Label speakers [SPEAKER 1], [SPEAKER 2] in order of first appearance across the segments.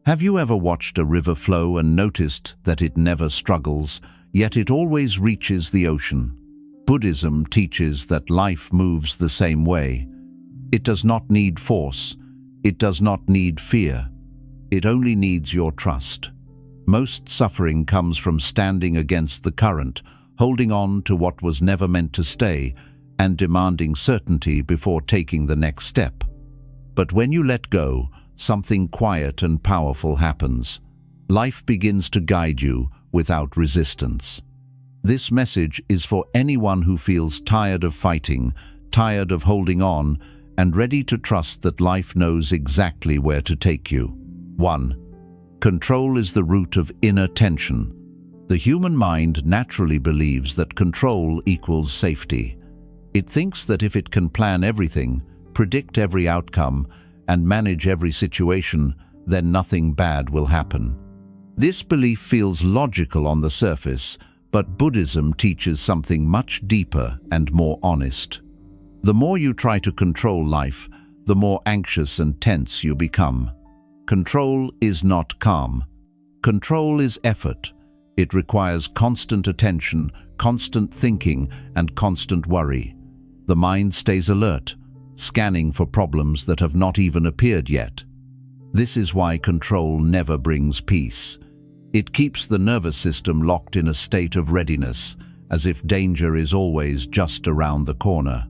[SPEAKER 1] Have you ever watched a river flow and noticed that it never struggles, yet it always reaches the ocean? Buddhism teaches that life moves the same way. It does not need force. It does not need fear. It only needs your trust. Most suffering comes from standing against the current, holding on to what was never meant to stay, and demanding certainty before taking the next step. But when you let go, something quiet and powerful happens. Life begins to guide you without resistance. This message is for anyone who feels tired of fighting, tired of holding on, and ready to trust that life knows exactly where to take you. 1. Control is the root of inner tension. The human mind naturally believes that control equals safety. It thinks that if it can plan everything, predict every outcome, and manage every situation, then nothing bad will happen. This belief feels logical on the surface, but Buddhism teaches something much deeper and more honest. The more you try to control life, the more anxious and tense you become. Control is not calm. Control is effort. It requires constant attention, constant thinking, and constant worry. The mind stays alert, scanning for problems that have not even appeared yet. This is why control never brings peace. It keeps the nervous system locked in a state of readiness, as if danger is always just around the corner.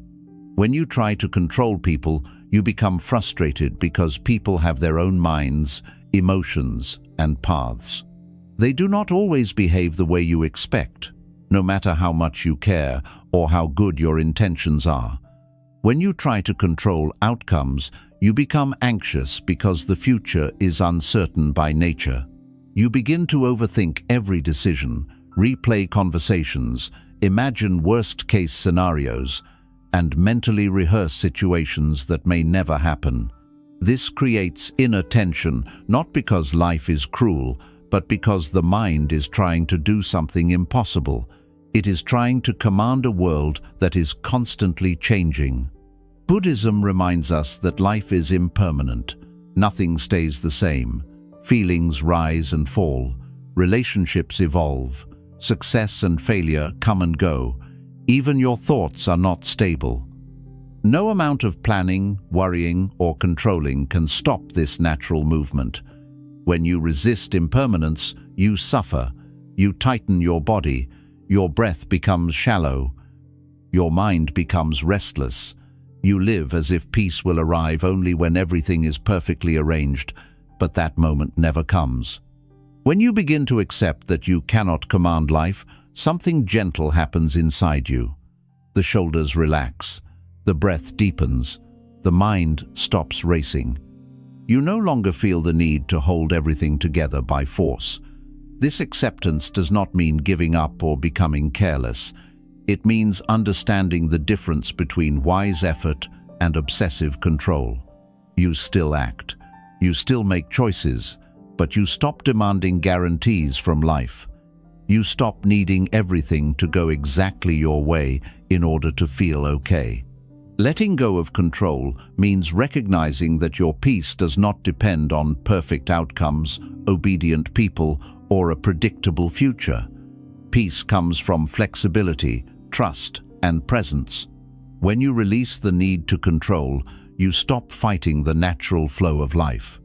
[SPEAKER 1] When you try to control people, you become frustrated because people have their own minds, emotions, and paths. They do not always behave the way you expect, no matter how much you care or how good your intentions are. When you try to control outcomes, you become anxious because the future is uncertain by nature. You begin to overthink every decision, replay conversations, imagine worst-case scenarios, and mentally rehearse situations that may never happen. This creates inner tension, not because life is cruel, but because the mind is trying to do something impossible. It is trying to command a world that is constantly changing. Buddhism reminds us that life is impermanent. Nothing stays the same. Feelings rise and fall. Relationships evolve. Success and failure come and go. Even your thoughts are not stable. No amount of planning, worrying, or controlling can stop this natural movement. When you resist impermanence, you suffer. You tighten your body. Your breath becomes shallow. Your mind becomes restless. You live as if peace will arrive only when everything is perfectly arranged, but that moment never comes. When you begin to accept that you cannot command life, something gentle happens inside you. The shoulders relax. The breath deepens. The mind stops racing. You no longer feel the need to hold everything together by force. This acceptance does not mean giving up or becoming careless. It means understanding the difference between wise effort and obsessive control. You still act. You still make choices, but you stop demanding guarantees from life. You stop needing everything to go exactly your way in order to feel okay. Letting go of control means recognizing that your peace does not depend on perfect outcomes, obedient people, or a predictable future. Peace comes from flexibility, trust, and presence. When you release the need to control, you stop fighting the natural flow of life.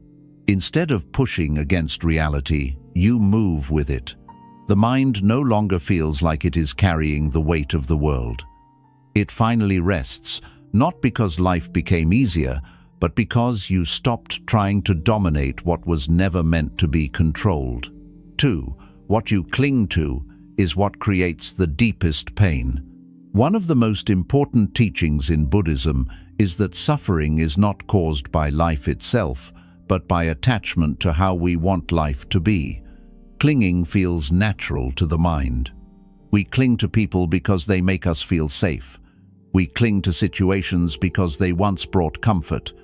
[SPEAKER 1] Instead of pushing against reality, you move with it. The mind no longer feels like it is carrying the weight of the world. It finally rests, not because life became easier, but because you stopped trying to dominate what was never meant to be controlled. 2. What you cling to is what creates the deepest pain. One of the most important teachings in Buddhism is that suffering is not caused by life itself, but by attachment to how we want life to be. Clinging feels natural to the mind. We cling to people because they make us feel safe. We cling to situations because they once brought comfort.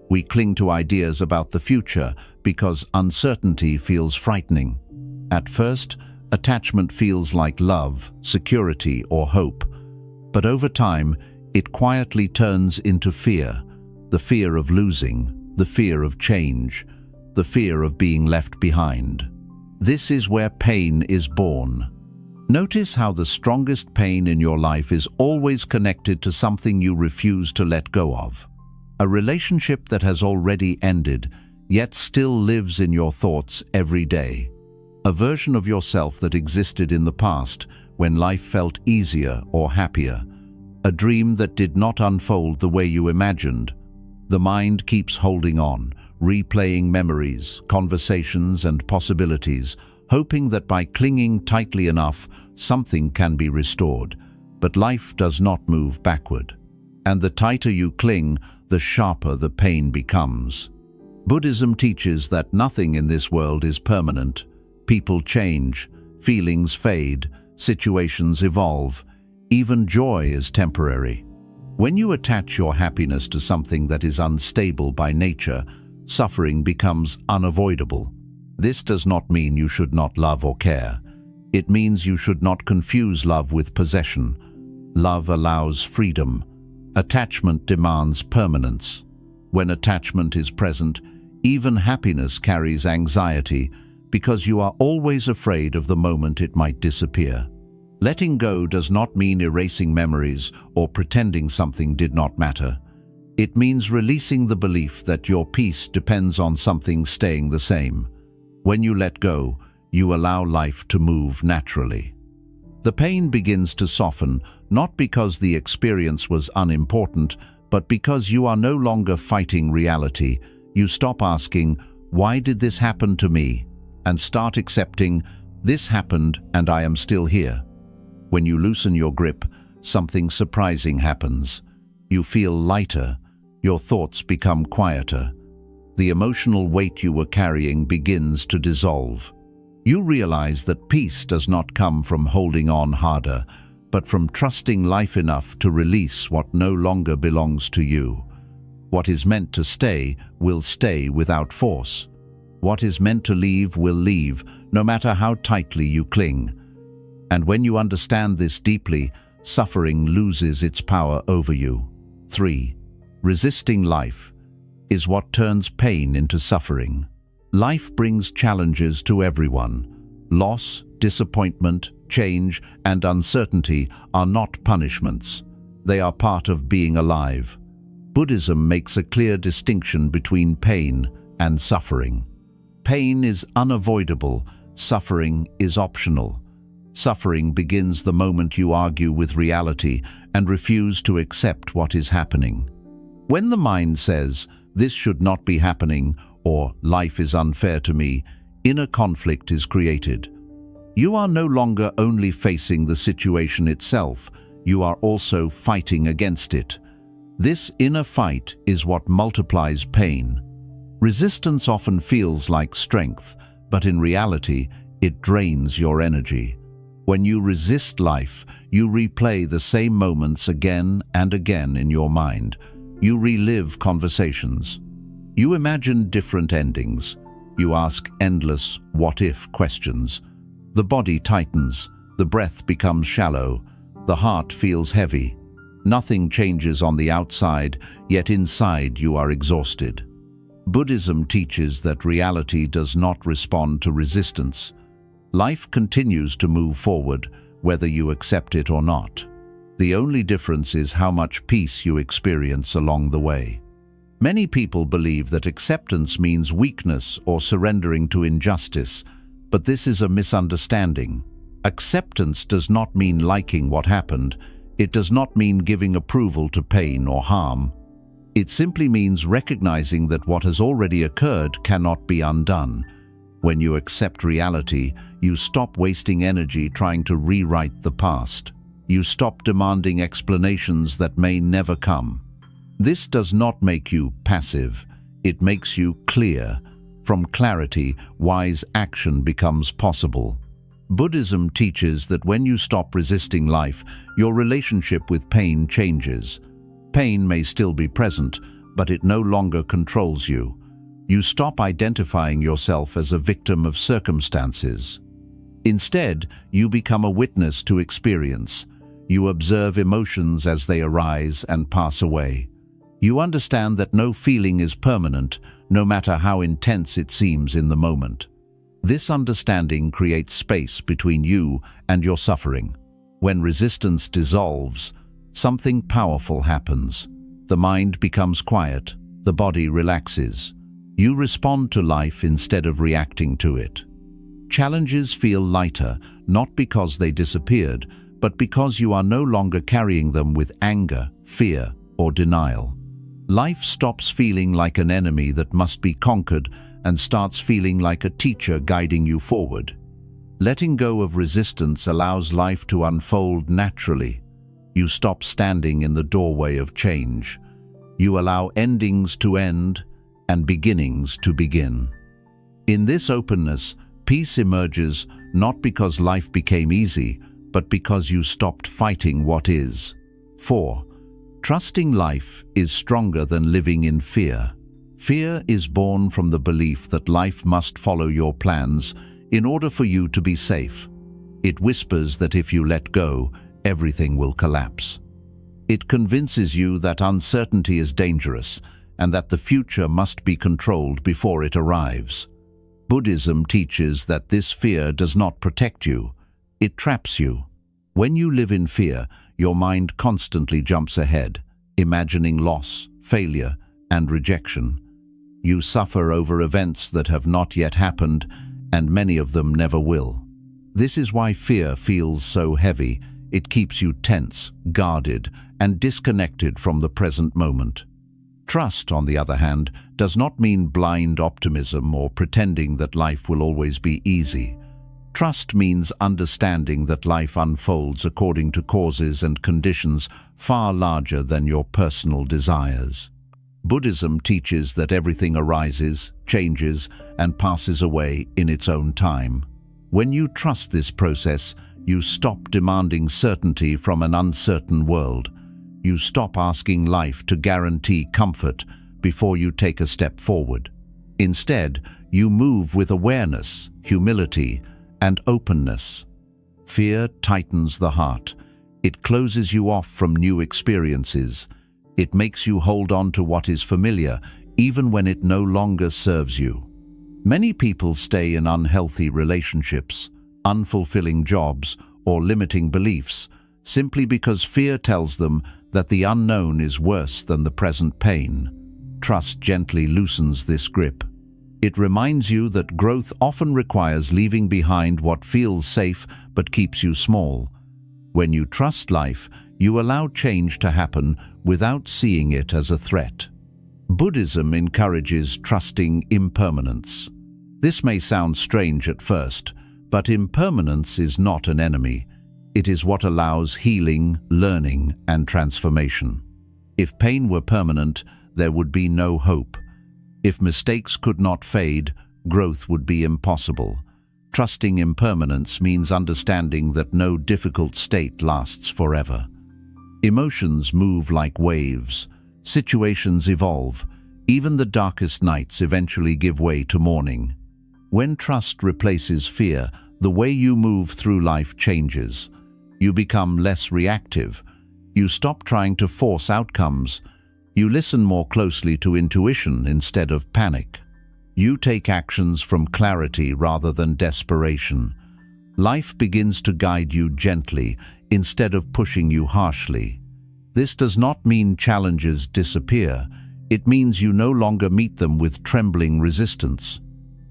[SPEAKER 1] We cling to ideas about the future because uncertainty feels frightening. At first, attachment feels like love, security, or hope. But over time, it quietly turns into fear. The fear of losing, the fear of change, the fear of being left behind. This is where pain is born. Notice how the strongest pain in your life is always connected to something you refuse to let go of. A relationship that has already ended, yet still lives in your thoughts every day. A version of yourself that existed in the past when life felt easier or happier. A dream that did not unfold the way you imagined. The mind keeps holding on, replaying memories, conversations, and possibilities, hoping that by clinging tightly enough, something can be restored. But life does not move backward. And the tighter you cling, the sharper the pain becomes. Buddhism teaches that nothing in this world is permanent. People change, feelings fade, situations evolve. Even joy is temporary. When you attach your happiness to something that is unstable by nature, suffering becomes unavoidable. This does not mean you should not love or care. It means you should not confuse love with possession. Love allows freedom. Attachment demands permanence. When attachment is present, even happiness carries anxiety because you are always afraid of the moment it might disappear. Letting go does not mean erasing memories or pretending something did not matter. It means releasing the belief that your peace depends on something staying the same. When you let go, you allow life to move naturally. The pain begins to soften, not because the experience was unimportant, but because you are no longer fighting reality. You stop asking, "Why did this happen to me?" and start accepting, "This happened and I am still here." When you loosen your grip, something surprising happens. You feel lighter. Your thoughts become quieter. The emotional weight you were carrying begins to dissolve. You realize that peace does not come from holding on harder, but from trusting life enough to release what no longer belongs to you. What is meant to stay will stay without force. What is meant to leave will leave, no matter how tightly you cling. And when you understand this deeply, suffering loses its power over you. 3. Resisting life is what turns pain into suffering. Life brings challenges to everyone. Loss, disappointment, change, and uncertainty are not punishments. They are part of being alive. Buddhism makes a clear distinction between pain and suffering. Pain is unavoidable, suffering is optional. Suffering begins the moment you argue with reality and refuse to accept what is happening. When the mind says, "This should not be happening," or "Life is unfair to me," inner conflict is created. You are no longer only facing the situation itself, you are also fighting against it. This inner fight is what multiplies pain. Resistance often feels like strength, but in reality, it drains your energy. When you resist life, you replay the same moments again and again in your mind. You relive conversations. You imagine different endings. You ask endless what-if questions. The body tightens, the breath becomes shallow, the heart feels heavy. Nothing changes on the outside, yet inside you are exhausted. Buddhism teaches that reality does not respond to resistance. Life continues to move forward, whether you accept it or not. The only difference is how much peace you experience along the way. Many people believe that acceptance means weakness or surrendering to injustice, but this is a misunderstanding. Acceptance does not mean liking what happened. It does not mean giving approval to pain or harm. It simply means recognizing that what has already occurred cannot be undone. When you accept reality, you stop wasting energy trying to rewrite the past. You stop demanding explanations that may never come. This does not make you passive. It makes you clear. From clarity, wise action becomes possible. Buddhism teaches that when you stop resisting life, your relationship with pain changes. Pain may still be present, but it no longer controls you. You stop identifying yourself as a victim of circumstances. Instead, you become a witness to experience. You observe emotions as they arise and pass away. You understand that no feeling is permanent, no matter how intense it seems in the moment. This understanding creates space between you and your suffering. When resistance dissolves, something powerful happens. The mind becomes quiet, the body relaxes. You respond to life instead of reacting to it. Challenges feel lighter, not because they disappeared, but because you are no longer carrying them with anger, fear, or denial. Life stops feeling like an enemy that must be conquered and starts feeling like a teacher guiding you forward. Letting go of resistance allows life to unfold naturally. You stop standing in the doorway of change. You allow endings to end and beginnings to begin. In this openness, peace emerges not because life became easy, but because you stopped fighting what is. 4. Trusting life is stronger than living in fear. Fear is born from the belief that life must follow your plans in order for you to be safe. It whispers that if you let go, everything will collapse. It convinces you that uncertainty is dangerous and that the future must be controlled before it arrives. Buddhism teaches that this fear does not protect you, it traps you. When you live in fear, your mind constantly jumps ahead, imagining loss, failure, and rejection. You suffer over events that have not yet happened, and many of them never will. This is why fear feels so heavy. It keeps you tense, guarded, and disconnected from the present moment. Trust, on the other hand, does not mean blind optimism or pretending that life will always be easy. Trust means understanding that life unfolds according to causes and conditions far larger than your personal desires. Buddhism teaches that everything arises, changes, and passes away in its own time. When you trust this process, you stop demanding certainty from an uncertain world. You stop asking life to guarantee comfort before you take a step forward. Instead, you move with awareness, humility, and openness. Fear tightens the heart. It closes you off from new experiences. It makes you hold on to what is familiar, even when it no longer serves you. Many people stay in unhealthy relationships, unfulfilling jobs, or limiting beliefs, simply because fear tells them that the unknown is worse than the present pain. Trust gently loosens this grip. It reminds you that growth often requires leaving behind what feels safe but keeps you small. When you trust life, you allow change to happen without seeing it as a threat. Buddhism encourages trusting impermanence. This may sound strange at first, but impermanence is not an enemy. It is what allows healing, learning, and transformation. If pain were permanent, there would be no hope. If mistakes could not fade, growth would be impossible. Trusting impermanence means understanding that no difficult state lasts forever. Emotions move like waves. Situations evolve. Even the darkest nights eventually give way to morning. When trust replaces fear, the way you move through life changes. You become less reactive. You stop trying to force outcomes. You listen more closely to intuition instead of panic. You take actions from clarity rather than desperation. Life begins to guide you gently instead of pushing you harshly. This does not mean challenges disappear. It means you no longer meet them with trembling resistance.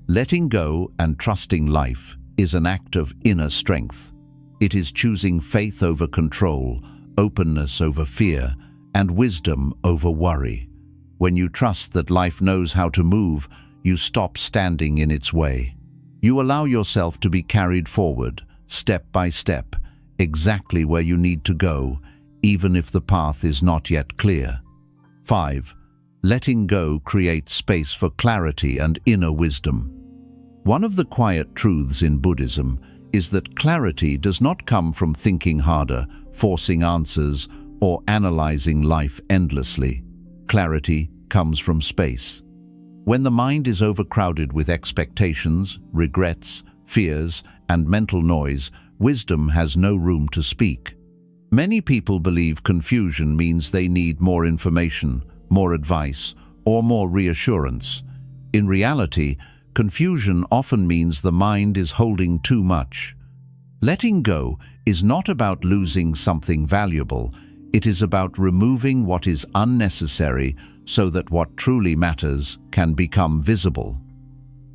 [SPEAKER 1] Letting go and trusting life is an act of inner strength. It is choosing faith over control, openness over fear, and wisdom over worry. When you trust that life knows how to move, you stop standing in its way. You allow yourself to be carried forward, step by step, exactly where you need to go, even if the path is not yet clear. 5. Letting go creates space for clarity and inner wisdom. One of the quiet truths in Buddhism is that clarity does not come from thinking harder, forcing answers, or analyzing life endlessly. Clarity comes from space. When the mind is overcrowded with expectations, regrets, fears, and mental noise, wisdom has no room to speak. Many people believe confusion means they need more information, more advice, or more reassurance. In reality, confusion often means the mind is holding too much. Letting go is not about losing something valuable. It is about removing what is unnecessary so that what truly matters can become visible.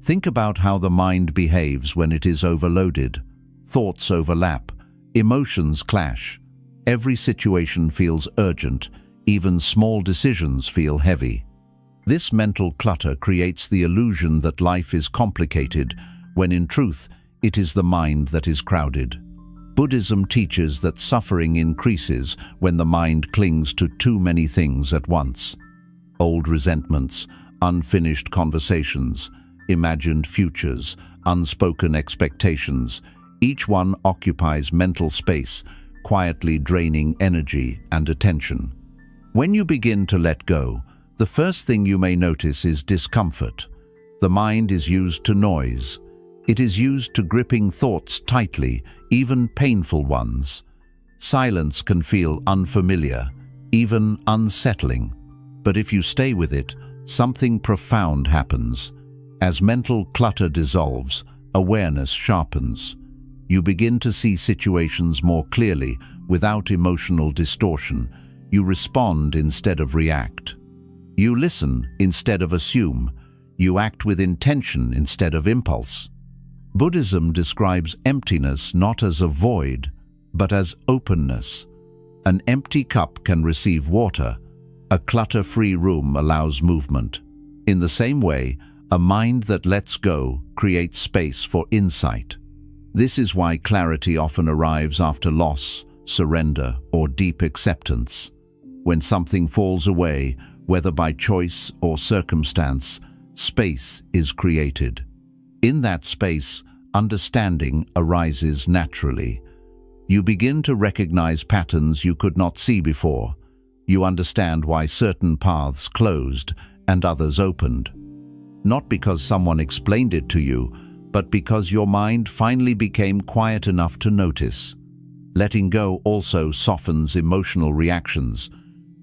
[SPEAKER 1] Think about how the mind behaves when it is overloaded. Thoughts overlap, emotions clash. Every situation feels urgent, even small decisions feel heavy. This mental clutter creates the illusion that life is complicated, when in truth, it is the mind that is crowded. Buddhism teaches that suffering increases when the mind clings to too many things at once. Old resentments, unfinished conversations, imagined futures, unspoken expectations, each one occupies mental space, quietly draining energy and attention. When you begin to let go, the first thing you may notice is discomfort. The mind is used to noise. It is used to gripping thoughts tightly, even painful ones. Silence can feel unfamiliar, even unsettling. But if you stay with it, something profound happens. As mental clutter dissolves, awareness sharpens. You begin to see situations more clearly, without emotional distortion. You respond instead of react. You listen instead of assume. You act with intention instead of impulse. Buddhism describes emptiness not as a void, but as openness. An empty cup can receive water. A clutter-free room allows movement. In the same way, a mind that lets go creates space for insight. This is why clarity often arrives after loss, surrender, or deep acceptance. When something falls away, whether by choice or circumstance, space is created. In that space, understanding arises naturally. You begin to recognize patterns you could not see before. You understand why certain paths closed and others opened. Not because someone explained it to you, but because your mind finally became quiet enough to notice. Letting go also softens emotional reactions.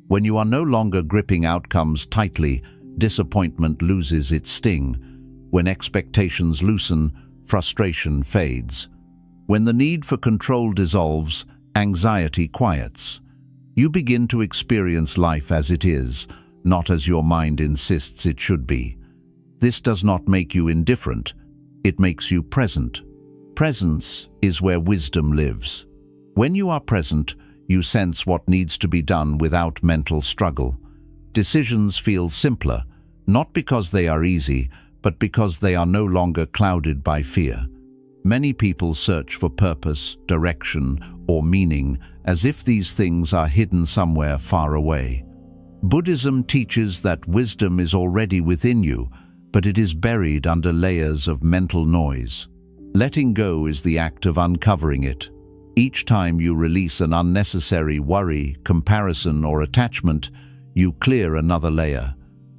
[SPEAKER 1] When you are no longer gripping outcomes tightly, disappointment loses its sting. When expectations loosen, frustration fades. When the need for control dissolves, anxiety quiets. You begin to experience life as it is, not as your mind insists it should be. This does not make you indifferent. It makes you present. Presence is where wisdom lives. When you are present, you sense what needs to be done without mental struggle. Decisions feel simpler, not because they are easy, but because they are no longer clouded by fear. Many people search for purpose, direction, or meaning, as if these things are hidden somewhere far away. Buddhism teaches that wisdom is already within you, but it is buried under layers of mental noise. Letting go is the act of uncovering it. Each time you release an unnecessary worry, comparison, or attachment, you clear another layer.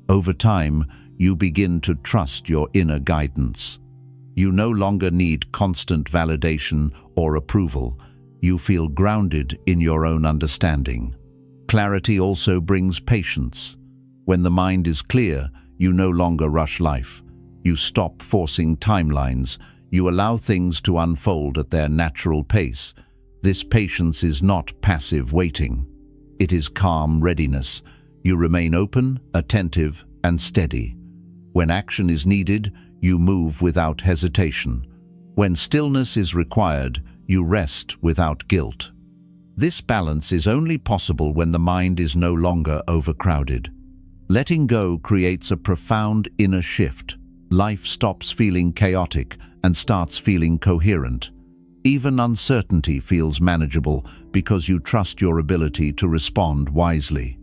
[SPEAKER 1] Over time, you begin to trust your inner guidance. You no longer need constant validation or approval. You feel grounded in your own understanding. Clarity also brings patience. When the mind is clear, you no longer rush life. You stop forcing timelines. You allow things to unfold at their natural pace. This patience is not passive waiting. It is calm readiness. You remain open, attentive, and steady. When action is needed, you move without hesitation. When stillness is required, you rest without guilt. This balance is only possible when the mind is no longer overcrowded. Letting go creates a profound inner shift. Life stops feeling chaotic and starts feeling coherent. Even uncertainty feels manageable because you trust your ability to respond wisely.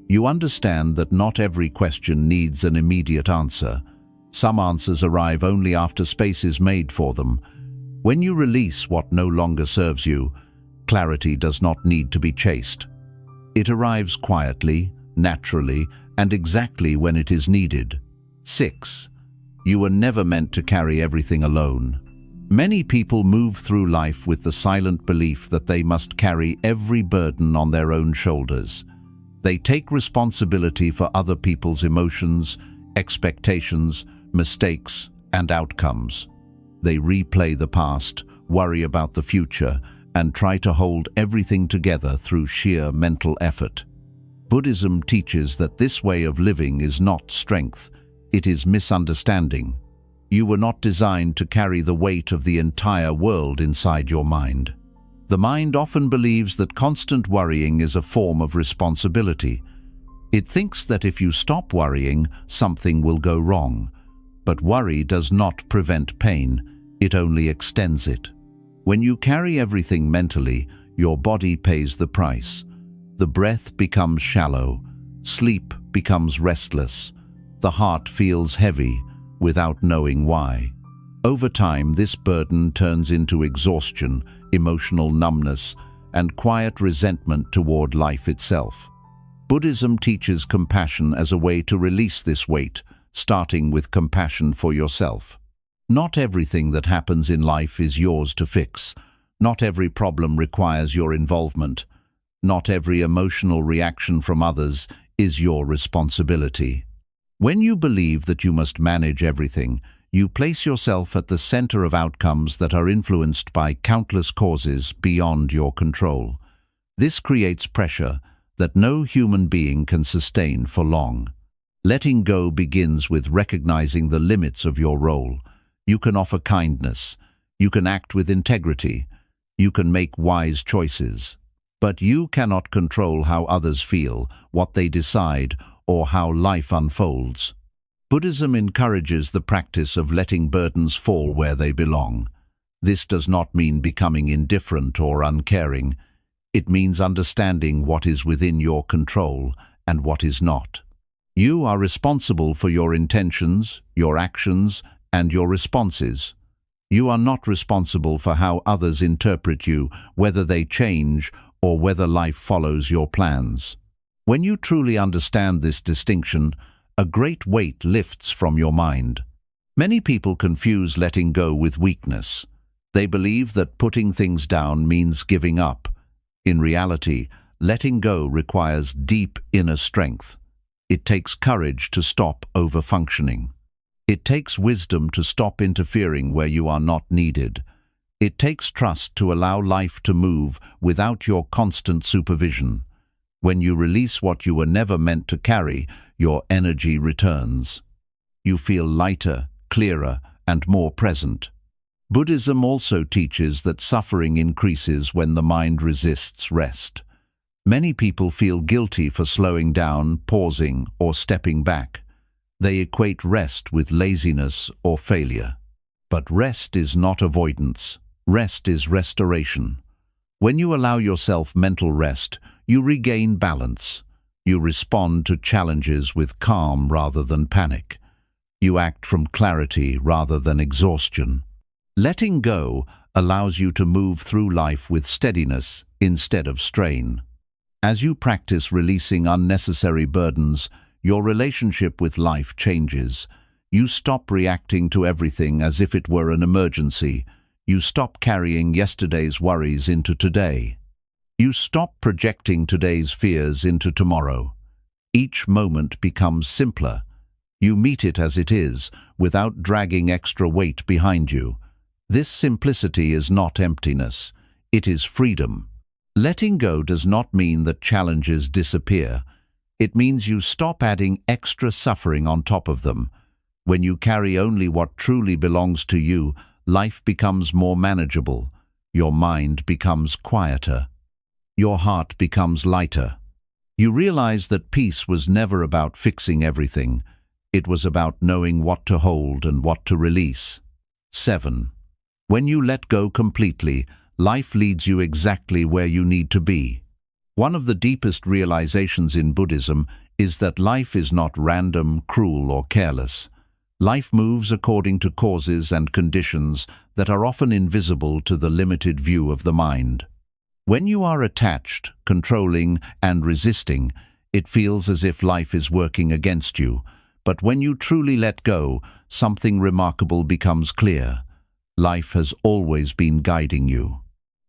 [SPEAKER 1] You understand that not every question needs an immediate answer. Some answers arrive only after space is made for them. When you release what no longer serves you, clarity does not need to be chased. It arrives quietly, naturally, and exactly when it is needed. 6. You were never meant to carry everything alone. Many people move through life with the silent belief that they must carry every burden on their own shoulders. They take responsibility for other people's emotions, expectations, mistakes, and outcomes. They replay the past, worry about the future, and try to hold everything together through sheer mental effort. Buddhism teaches that this way of living is not strength, it is misunderstanding. You were not designed to carry the weight of the entire world inside your mind. The mind often believes that constant worrying is a form of responsibility. It thinks that if you stop worrying, something will go wrong. But worry does not prevent pain, it only extends it. When you carry everything mentally, your body pays the price. The breath becomes shallow, sleep becomes restless, the heart feels heavy without knowing why. Over time, this burden turns into exhaustion, emotional numbness, and quiet resentment toward life itself. Buddhism teaches compassion as a way to release this weight, starting with compassion for yourself. Not everything that happens in life is yours to fix. Not every problem requires your involvement. Not every emotional reaction from others is your responsibility. When you believe that you must manage everything, you place yourself at the center of outcomes that are influenced by countless causes beyond your control. This creates pressure that no human being can sustain for long. Letting go begins with recognizing the limits of your role. You can offer kindness. You can act with integrity. You can make wise choices. But you cannot control how others feel, what they decide, or how life unfolds. Buddhism encourages the practice of letting burdens fall where they belong. This does not mean becoming indifferent or uncaring. It means understanding what is within your control and what is not. You are responsible for your intentions, your actions, and your responses. You are not responsible for how others interpret you, whether they change or whether life follows your plans. When you truly understand this distinction, a great weight lifts from your mind. Many people confuse letting go with weakness. They believe that putting things down means giving up. In reality, letting go requires deep inner strength. It takes courage to stop over-functioning. It takes wisdom to stop interfering where you are not needed. It takes trust to allow life to move without your constant supervision. When you release what you were never meant to carry, your energy returns. You feel lighter, clearer, and more present. Buddhism also teaches that suffering increases when the mind resists rest. Many people feel guilty for slowing down, pausing, or stepping back. They equate rest with laziness or failure. But rest is not avoidance. Rest is restoration. When you allow yourself mental rest, you regain balance. You respond to challenges with calm rather than panic. You act from clarity rather than exhaustion. Letting go allows you to move through life with steadiness instead of strain. As you practice releasing unnecessary burdens, your relationship with life changes. You stop reacting to everything as if it were an emergency. You stop carrying yesterday's worries into today. You stop projecting today's fears into tomorrow. Each moment becomes simpler. You meet it as it is, without dragging extra weight behind you. This simplicity is not emptiness. It is freedom. Letting go does not mean that challenges disappear. It means you stop adding extra suffering on top of them. When you carry only what truly belongs to you, life becomes more manageable. Your mind becomes quieter. Your heart becomes lighter. You realize that peace was never about fixing everything. It was about knowing what to hold and what to release. 7. When you let go completely, life leads you exactly where you need to be. One of the deepest realizations in Buddhism is that life is not random, cruel, or careless. Life moves according to causes and conditions that are often invisible to the limited view of the mind. When you are attached, controlling, and resisting, it feels as if life is working against you. But when you truly let go, something remarkable becomes clear. Life has always been guiding you.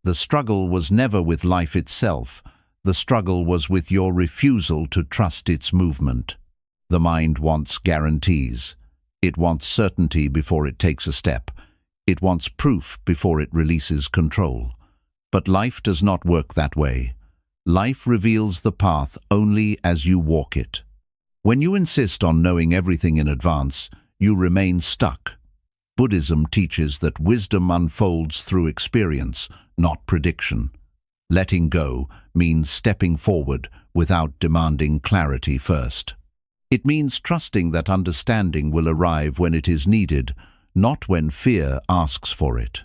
[SPEAKER 1] The struggle was never with life itself. The struggle was with your refusal to trust its movement. The mind wants guarantees. It wants certainty before it takes a step. It wants proof before it releases control. But life does not work that way. Life reveals the path only as you walk it. When you insist on knowing everything in advance, you remain stuck. Buddhism teaches that wisdom unfolds through experience, not prediction. Letting go means stepping forward without demanding clarity first. It means trusting that understanding will arrive when it is needed, not when fear asks for it.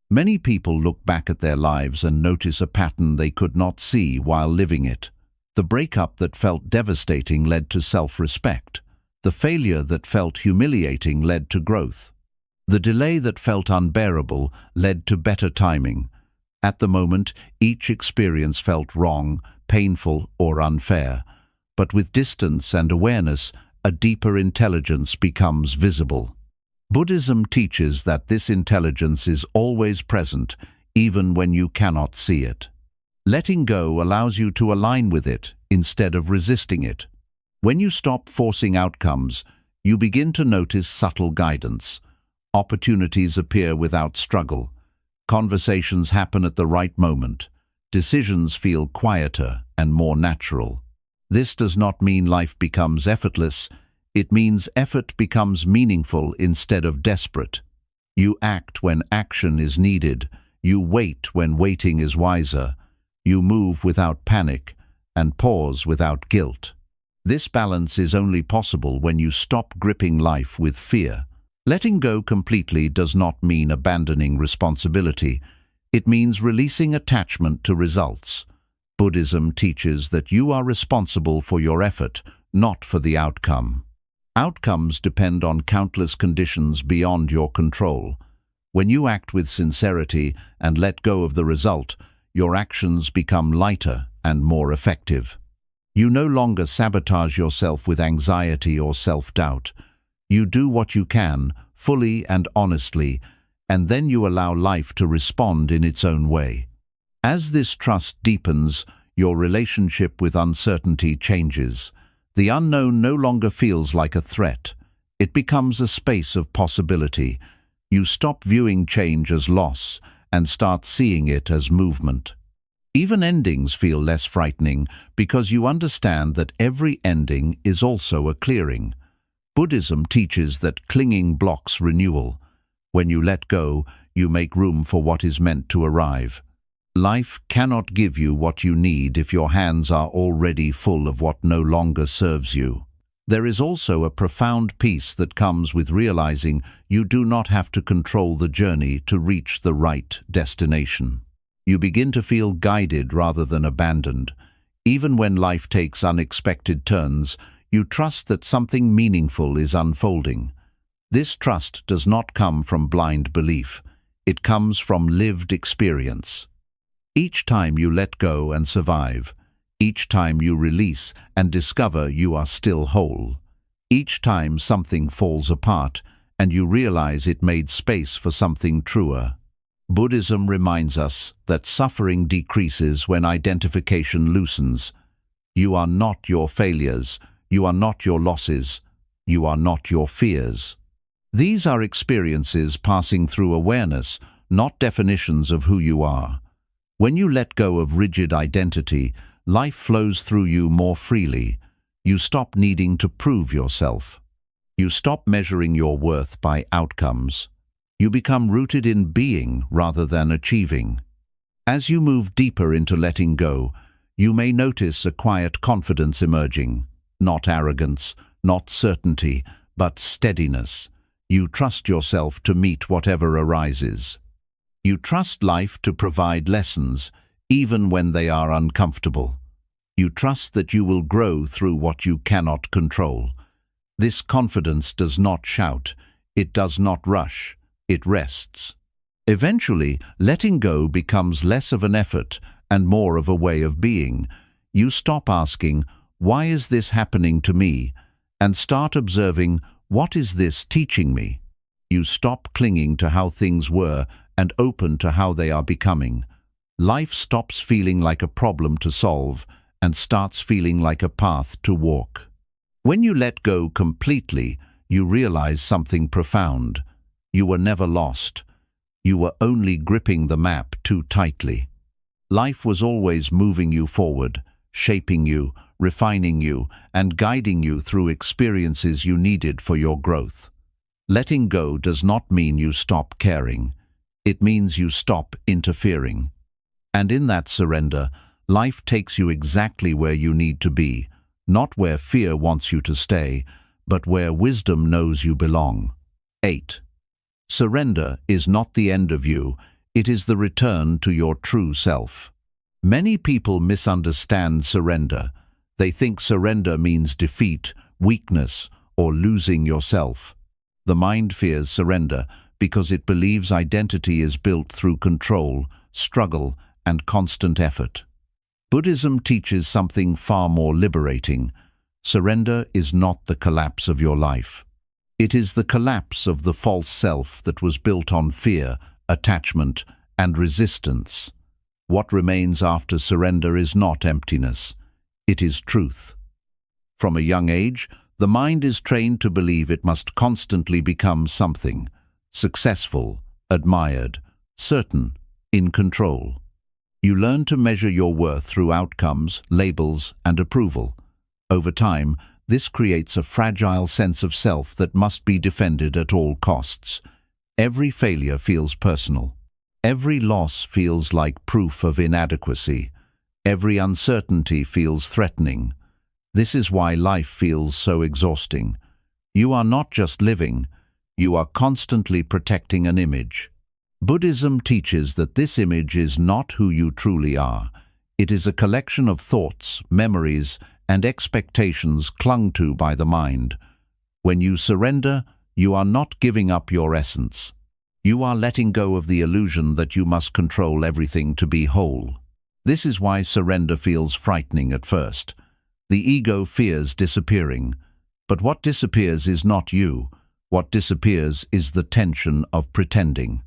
[SPEAKER 1] Many people look back at their lives and notice a pattern they could not see while living it. The breakup that felt devastating led to self-respect. The failure that felt humiliating led to growth. The delay that felt unbearable led to better timing. At the moment, each experience felt wrong, painful, or unfair. But with distance and awareness, a deeper intelligence becomes visible. Buddhism teaches that this intelligence is always present, even when you cannot see it. Letting go allows you to align with it instead of resisting it. When you stop forcing outcomes, you begin to notice subtle guidance. Opportunities appear without struggle. Conversations happen at the right moment. Decisions feel quieter and more natural. This does not mean life becomes effortless. It means effort becomes meaningful instead of desperate. You act when action is needed. You wait when waiting is wiser. You move without panic and pause without guilt. This balance is only possible when you stop gripping life with fear. Letting go completely does not mean abandoning responsibility. It means releasing attachment to results. Buddhism teaches that you are responsible for your effort, not for the outcome. Outcomes depend on countless conditions beyond your control. When you act with sincerity and let go of the result, your actions become lighter and more effective. You no longer sabotage yourself with anxiety or self-doubt. You do what you can, fully and honestly, and then you allow life to respond in its own way. As this trust deepens, your relationship with uncertainty changes. The unknown no longer feels like a threat. It becomes a space of possibility. You stop viewing change as loss and start seeing it as movement. Even endings feel less frightening because you understand that every ending is also a clearing. Buddhism teaches that clinging blocks renewal. When you let go, you make room for what is meant to arrive. Life cannot give you what you need if your hands are already full of what no longer serves you. There is also a profound peace that comes with realizing you do not have to control the journey to reach the right destination. You begin to feel guided rather than abandoned. Even when life takes unexpected turns, you trust that something meaningful is unfolding. This trust does not come from blind belief. It comes from lived experience. Each time you let go and survive, each time you release and discover you are still whole, each time something falls apart and you realize it made space for something truer. Buddhism reminds us that suffering decreases when identification loosens. You are not your failures. You are not your losses. You are not your fears. These are experiences passing through awareness, not definitions of who you are. When you let go of rigid identity, life flows through you more freely. You stop needing to prove yourself. You stop measuring your worth by outcomes. You become rooted in being rather than achieving. As you move deeper into letting go, you may notice a quiet confidence emerging. Not arrogance, not certainty, but steadiness. You trust yourself to meet whatever arises. You trust life to provide lessons, even when they are uncomfortable. You trust that you will grow through what you cannot control. This confidence does not shout. It does not rush. It rests. Eventually, letting go becomes less of an effort and more of a way of being. You stop asking, "Why is this happening to me?" and start observing, "What is this teaching me?" You stop clinging to how things were and open to how they are becoming. Life stops feeling like a problem to solve and starts feeling like a path to walk. When you let go completely, you realize something profound. You were never lost. You were only gripping the map too tightly. Life was always moving you forward, shaping you, refining you, and guiding you through experiences you needed for your growth. Letting go does not mean you stop caring. It means you stop interfering. And in that surrender, life takes you exactly where you need to be, not where fear wants you to stay, but where wisdom knows you belong. 8. Surrender is not the end of you, it is the return to your true self. Many people misunderstand surrender. They think surrender means defeat, weakness, or losing yourself. The mind fears surrender because it believes identity is built through control, struggle, and constant effort. Buddhism teaches something far more liberating. Surrender is not the collapse of your life. It is the collapse of the false self that was built on fear, attachment, and resistance. What remains after surrender is not emptiness. It is truth. From a young age, the mind is trained to believe it must constantly become something: successful, admired, certain, in control. You learn to measure your worth through outcomes, labels, and approval. Over time, this creates a fragile sense of self that must be defended at all costs. Every failure feels personal. Every loss feels like proof of inadequacy. Every uncertainty feels threatening. This is why life feels so exhausting. You are not just living, you are constantly protecting an image. Buddhism teaches that this image is not who you truly are. It is a collection of thoughts, memories, and expectations clung to by the mind. When you surrender, you are not giving up your essence. You are letting go of the illusion that you must control everything to be whole. This is why surrender feels frightening at first. The ego fears disappearing. But what disappears is not you. What disappears is the tension of pretending.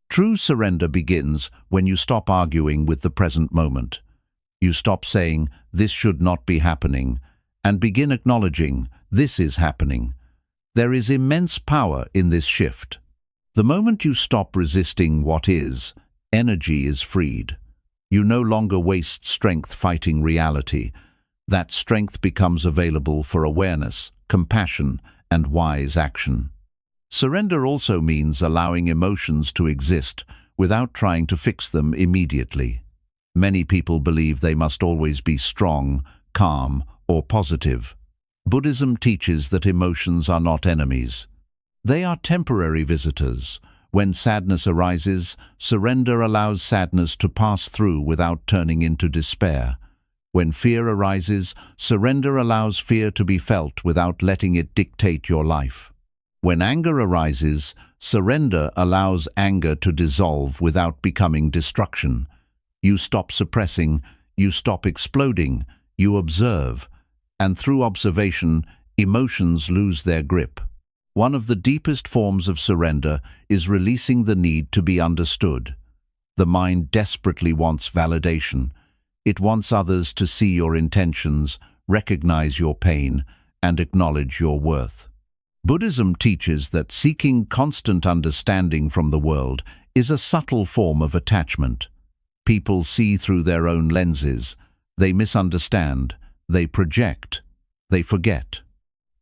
[SPEAKER 1] True surrender begins when you stop arguing with the present moment. You stop saying, "This should not be happening," and begin acknowledging, "This is happening." There is immense power in this shift. The moment you stop resisting what is, energy is freed. You no longer waste strength fighting reality. That strength becomes available for awareness, compassion, and wise action. Surrender also means allowing emotions to exist without trying to fix them immediately. Many people believe they must always be strong, calm, or positive. Buddhism teaches that emotions are not enemies. They are temporary visitors. When sadness arises, surrender allows sadness to pass through without turning into despair. When fear arises, surrender allows fear to be felt without letting it dictate your life. When anger arises, surrender allows anger to dissolve without becoming destruction. You stop suppressing, you stop exploding, you observe, and through observation, emotions lose their grip. One of the deepest forms of surrender is releasing the need to be understood. The mind desperately wants validation. It wants others to see your intentions, recognize your pain, and acknowledge your worth. Buddhism teaches that seeking constant understanding from the world is a subtle form of attachment. People see through their own lenses. They misunderstand. They project. They forget.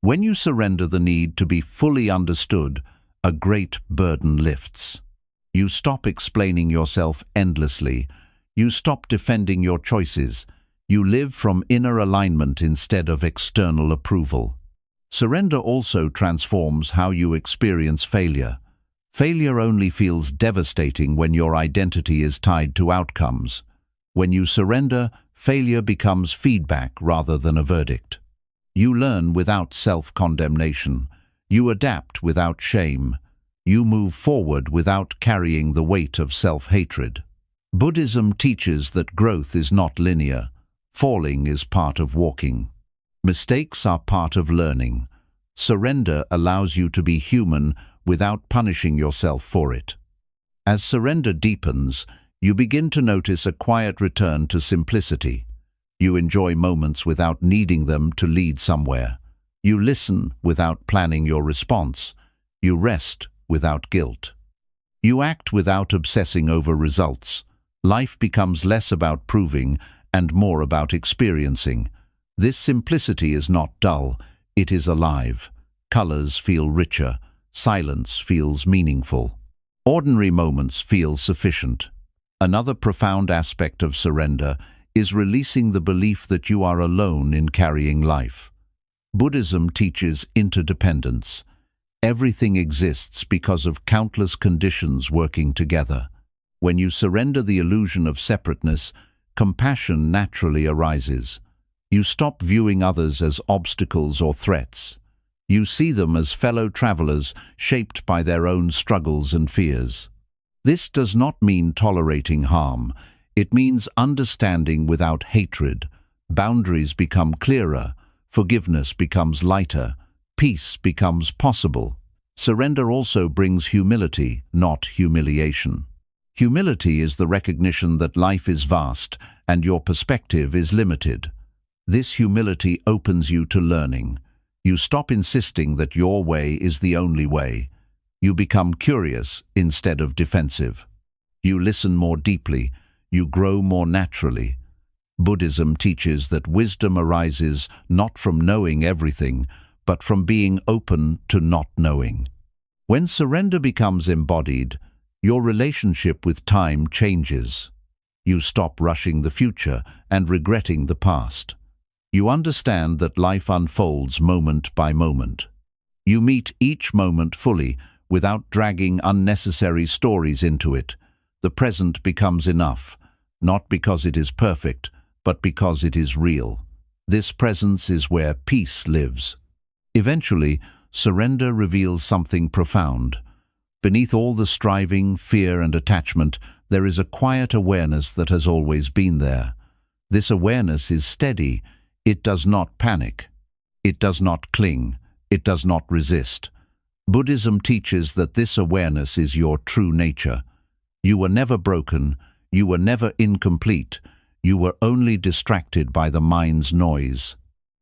[SPEAKER 1] When you surrender the need to be fully understood, a great burden lifts. You stop explaining yourself endlessly. You stop defending your choices. You live from inner alignment instead of external approval. Surrender also transforms how you experience failure. Failure only feels devastating when your identity is tied to outcomes. When you surrender, failure becomes feedback rather than a verdict. You learn without self-condemnation. You adapt without shame. You move forward without carrying the weight of self-hatred. Buddhism teaches that growth is not linear. Falling is part of walking. Mistakes are part of learning. Surrender allows you to be human without punishing yourself for it. As surrender deepens, you begin to notice a quiet return to simplicity. You enjoy moments without needing them to lead somewhere. You listen without planning your response. You rest without guilt. You act without obsessing over results. Life becomes less about proving and more about experiencing. This simplicity is not dull, it is alive. Colors feel richer, silence feels meaningful. Ordinary moments feel sufficient. Another profound aspect of surrender is releasing the belief that you are alone in carrying life. Buddhism teaches interdependence. Everything exists because of countless conditions working together. When you surrender the illusion of separateness, compassion naturally arises. You stop viewing others as obstacles or threats. You see them as fellow travelers shaped by their own struggles and fears. This does not mean tolerating harm. It means understanding without hatred. Boundaries become clearer. Forgiveness becomes lighter. Peace becomes possible. Surrender also brings humility, not humiliation. Humility is the recognition that life is vast and your perspective is limited. This humility opens you to learning. You stop insisting that your way is the only way. You become curious instead of defensive. You listen more deeply. You grow more naturally. Buddhism teaches that wisdom arises not from knowing everything, but from being open to not knowing. When surrender becomes embodied, your relationship with time changes. You stop rushing the future and regretting the past. You understand that life unfolds moment by moment. You meet each moment fully, without dragging unnecessary stories into it. The present becomes enough, not because it is perfect, but because it is real. This presence is where peace lives. Eventually, surrender reveals something profound. Beneath all the striving, fear, and attachment, there is a quiet awareness that has always been there. This awareness is steady. It does not panic. It does not cling. It does not resist. Buddhism teaches that this awareness is your true nature. You were never broken. You were never incomplete. You were only distracted by the mind's noise.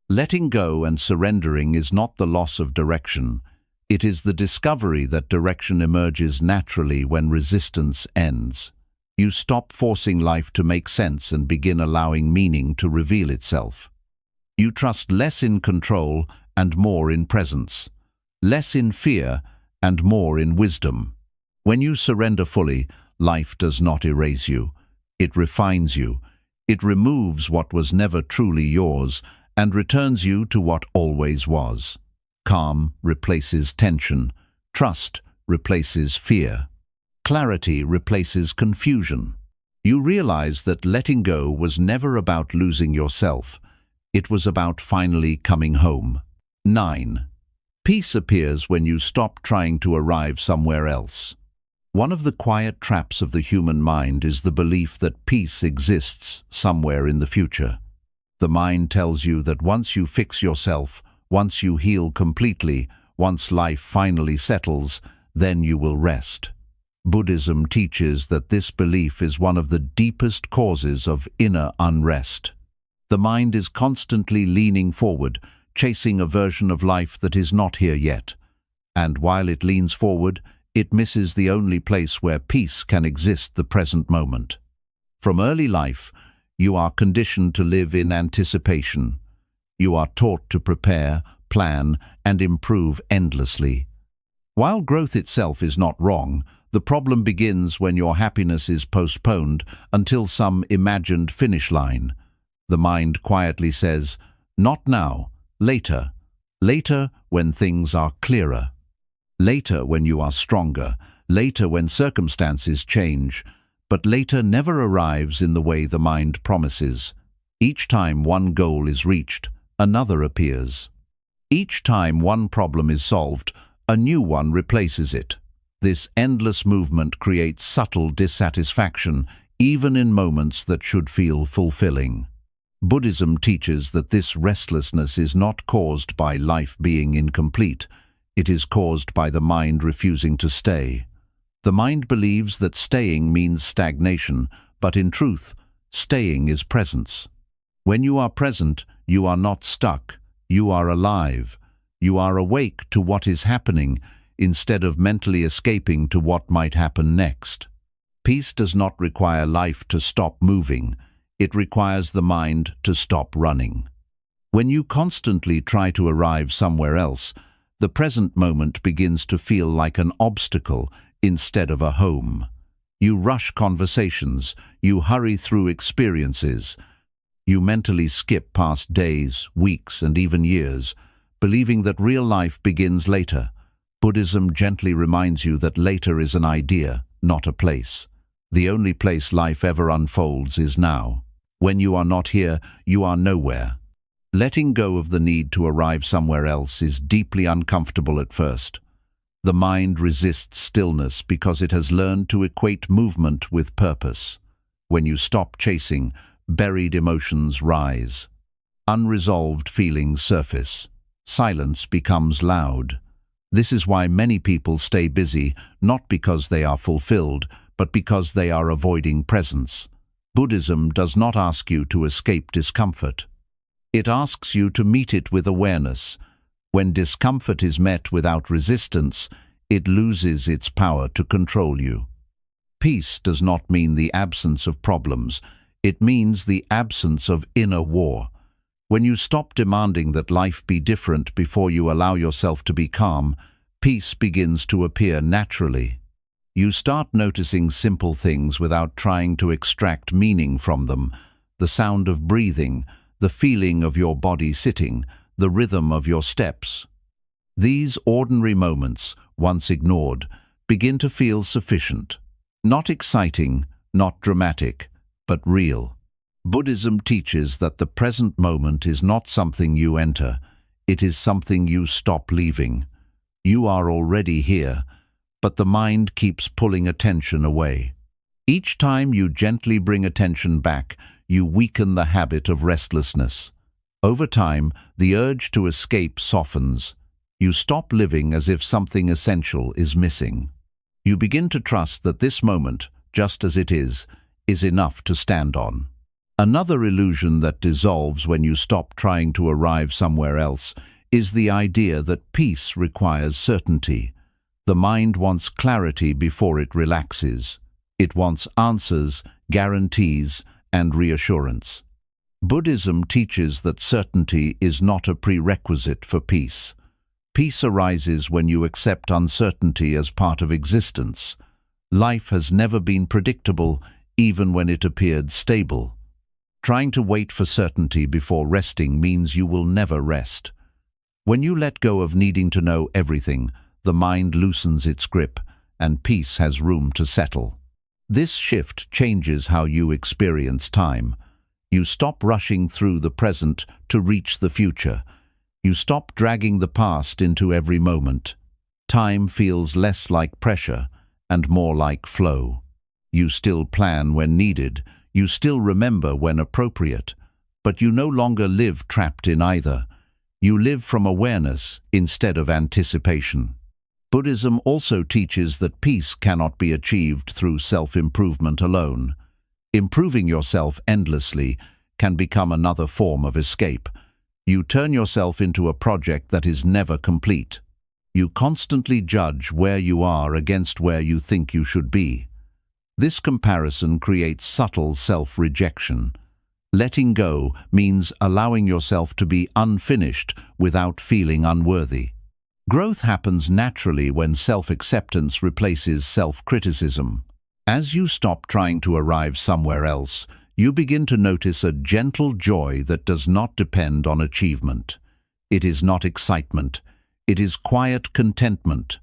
[SPEAKER 1] Letting go and surrendering is not the loss of direction. It is the discovery that direction emerges naturally when resistance ends. You stop forcing life to make sense and begin allowing meaning to reveal itself. You trust less in control and more in presence, less in fear and more in wisdom. When you surrender fully, life does not erase you. It refines you. It removes what was never truly yours and returns you to what always was. Calm replaces tension. Trust replaces fear. Clarity replaces confusion. You realize that letting go was never about losing yourself. It was about finally coming home. 9. Peace appears when you stop trying to arrive somewhere else. One of the quiet traps of the human mind is the belief that peace exists somewhere in the future. The mind tells you that once you fix yourself, once you heal completely, once life finally settles, then you will rest. Buddhism teaches that this belief is one of the deepest causes of inner unrest. The mind is constantly leaning forward, chasing a version of life that is not here yet. And while it leans forward, it misses the only place where peace can exist, the present moment. From early life, you are conditioned to live in anticipation. You are taught to prepare, plan, and improve endlessly. While growth itself is not wrong, the problem begins when your happiness is postponed until some imagined finish line. The mind quietly says, "Not now, later. Later when things are clearer. Later when you are stronger. Later when circumstances change." But later never arrives in the way the mind promises. Each time one goal is reached, another appears. Each time one problem is solved, a new one replaces it. This endless movement creates subtle dissatisfaction, even in moments that should feel fulfilling. Buddhism teaches that this restlessness is not caused by life being incomplete. It is caused by the mind refusing to stay. The mind believes that staying means stagnation, but in truth, staying is presence. When you are present, you are not stuck, you are alive. You are awake to what is happening instead of mentally escaping to what might happen next. Peace does not require life to stop moving, it requires the mind to stop running. When you constantly try to arrive somewhere else, the present moment begins to feel like an obstacle instead of a home. You rush conversations, you hurry through experiences, you mentally skip past days, weeks, and even years, believing that real life begins later. Buddhism gently reminds you that later is an idea, not a place. The only place life ever unfolds is now. When you are not here, you are nowhere. Letting go of the need to arrive somewhere else is deeply uncomfortable at first. The mind resists stillness because it has learned to equate movement with purpose. When you stop chasing, buried emotions rise. Unresolved feelings surface. Silence becomes loud. This is why many people stay busy, not because they are fulfilled, but because they are avoiding presence. Buddhism does not ask you to escape discomfort. It asks you to meet it with awareness. When discomfort is met without resistance, it loses its power to control you. Peace does not mean the absence of problems. It means the absence of inner war. When you stop demanding that life be different before you allow yourself to be calm, peace begins to appear naturally. You start noticing simple things without trying to extract meaning from them. The sound of breathing, the feeling of your body sitting, the rhythm of your steps. These ordinary moments, once ignored, begin to feel sufficient. Not exciting, not dramatic, but real. Buddhism teaches that the present moment is not something you enter, it is something you stop leaving. You are already here, but the mind keeps pulling attention away. Each time you gently bring attention back, you weaken the habit of restlessness. Over time, the urge to escape softens. You stop living as if something essential is missing. You begin to trust that this moment, just as it is enough to stand on. Another illusion that dissolves when you stop trying to arrive somewhere else is the idea that peace requires certainty. The mind wants clarity before it relaxes. It wants answers, guarantees, and reassurance. Buddhism teaches that certainty is not a prerequisite for peace. Peace arises when you accept uncertainty as part of existence. Life has never been predictable, even when it appeared stable. Trying to wait for certainty before resting means you will never rest. When you let go of needing to know everything, the mind loosens its grip, and peace has room to settle. This shift changes how you experience time. You stop rushing through the present to reach the future. You stop dragging the past into every moment. Time feels less like pressure and more like flow. You still plan when needed, you still remember when appropriate, but you no longer live trapped in either. You live from awareness instead of anticipation. Buddhism also teaches that peace cannot be achieved through self-improvement alone. Improving yourself endlessly can become another form of escape. You turn yourself into a project that is never complete. You constantly judge where you are against where you think you should be. This comparison creates subtle self-rejection. Letting go means allowing yourself to be unfinished without feeling unworthy. Growth happens naturally when self-acceptance replaces self-criticism. As you stop trying to arrive somewhere else, you begin to notice a gentle joy that does not depend on achievement. It is not excitement. It is quiet contentment,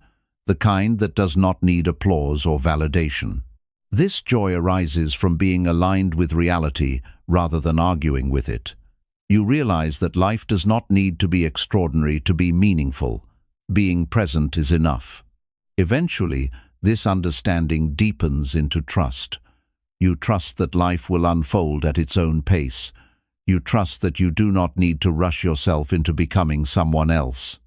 [SPEAKER 1] the kind that does not need applause or validation. This joy arises from being aligned with reality rather than arguing with it. You realize that life does not need to be extraordinary to be meaningful. Being present is enough. Eventually, this understanding deepens into trust. You trust that life will unfold at its own pace. You trust that you do not need to rush yourself into becoming someone else.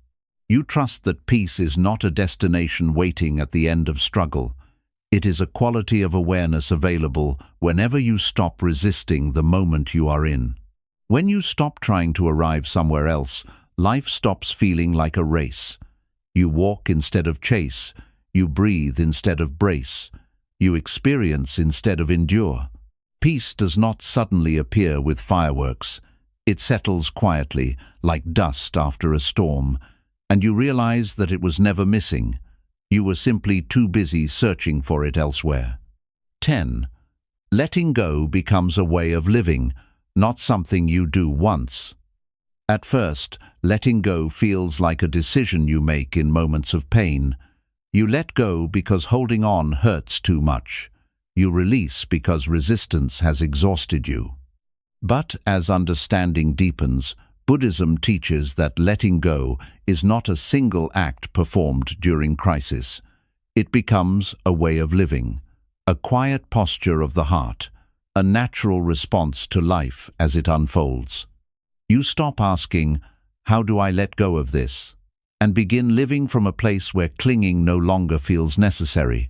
[SPEAKER 1] You trust that peace is not a destination waiting at the end of struggle. It is a quality of awareness available whenever you stop resisting the moment you are in. When you stop trying to arrive somewhere else, life stops feeling like a race. You walk instead of chase. You breathe instead of brace. You experience instead of endure. Peace does not suddenly appear with fireworks. It settles quietly, like dust after a storm, and you realize that it was never missing. You were simply too busy searching for it elsewhere. 10. Letting go becomes a way of living, not something you do once. At first, letting go feels like a decision you make in moments of pain. You let go because holding on hurts too much. You release because resistance has exhausted you. But as understanding deepens, Buddhism teaches that letting go is not a single act performed during crisis. It becomes a way of living, a quiet posture of the heart, a natural response to life as it unfolds. You stop asking, "How do I let go of this?" and begin living from a place where clinging no longer feels necessary.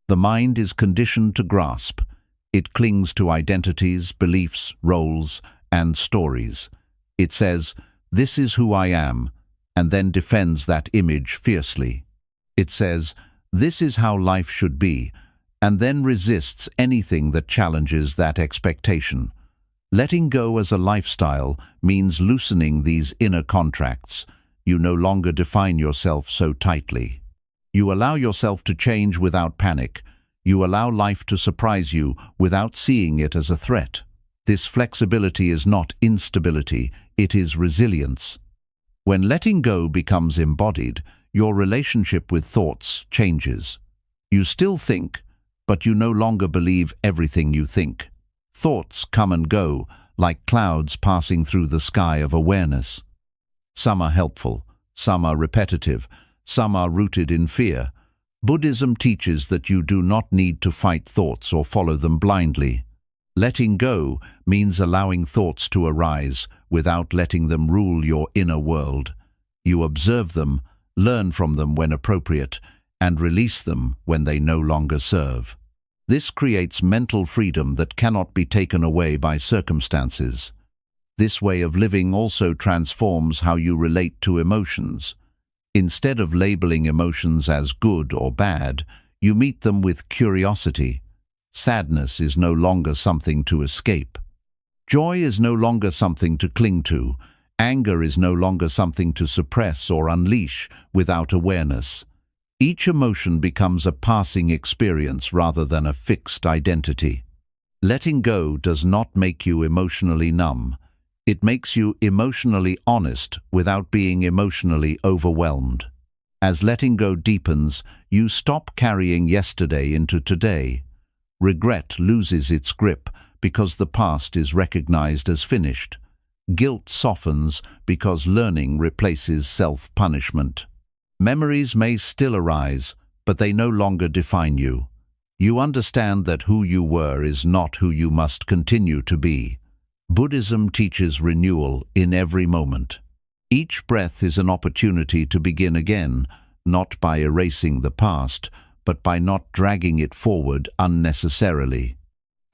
[SPEAKER 1] The mind is conditioned to grasp. It clings to identities, beliefs, roles, and stories. It says, "This is who I am," and then defends that image fiercely. It says, "This is how life should be," and then resists anything that challenges that expectation. Letting go as a lifestyle means loosening these inner contracts. You no longer define yourself so tightly. You allow yourself to change without panic. You allow life to surprise you without seeing it as a threat. This flexibility is not instability, it is resilience. When letting go becomes embodied, your relationship with thoughts changes. You still think, but you no longer believe everything you think. Thoughts come and go, like clouds passing through the sky of awareness. Some are helpful, some are repetitive, some are rooted in fear. Buddhism teaches that you do not need to fight thoughts or follow them blindly. Letting go means allowing thoughts to arise without letting them rule your inner world. You observe them, learn from them when appropriate, and release them when they no longer serve. This creates mental freedom that cannot be taken away by circumstances. This way of living also transforms how you relate to emotions. Instead of labeling emotions as good or bad, you meet them with curiosity. Sadness is no longer something to escape. Joy is no longer something to cling to. Anger is no longer something to suppress or unleash without awareness. Each emotion becomes a passing experience rather than a fixed identity. Letting go does not make you emotionally numb. It makes you emotionally honest without being emotionally overwhelmed. As letting go deepens, you stop carrying yesterday into today. Regret loses its grip because the past is recognized as finished. Guilt softens because learning replaces self-punishment. Memories may still arise, but they no longer define you. You understand that who you were is not who you must continue to be. Buddhism teaches renewal in every moment. Each breath is an opportunity to begin again, not by erasing the past, but by not dragging it forward unnecessarily.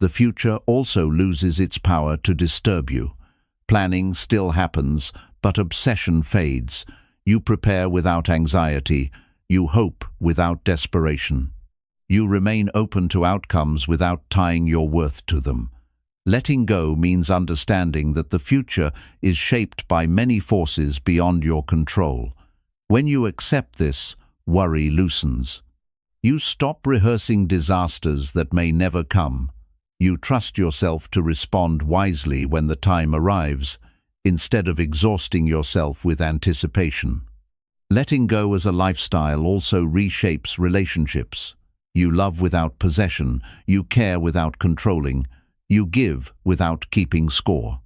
[SPEAKER 1] The future also loses its power to disturb you. Planning still happens, but obsession fades. You prepare without anxiety. You hope without desperation. You remain open to outcomes without tying your worth to them. Letting go means understanding that the future is shaped by many forces beyond your control. When you accept this, worry loosens. You stop rehearsing disasters that may never come. You trust yourself to respond wisely when the time arrives, instead of exhausting yourself with anticipation. Letting go as a lifestyle also reshapes relationships. You love without possession, you care without controlling, you give without keeping score.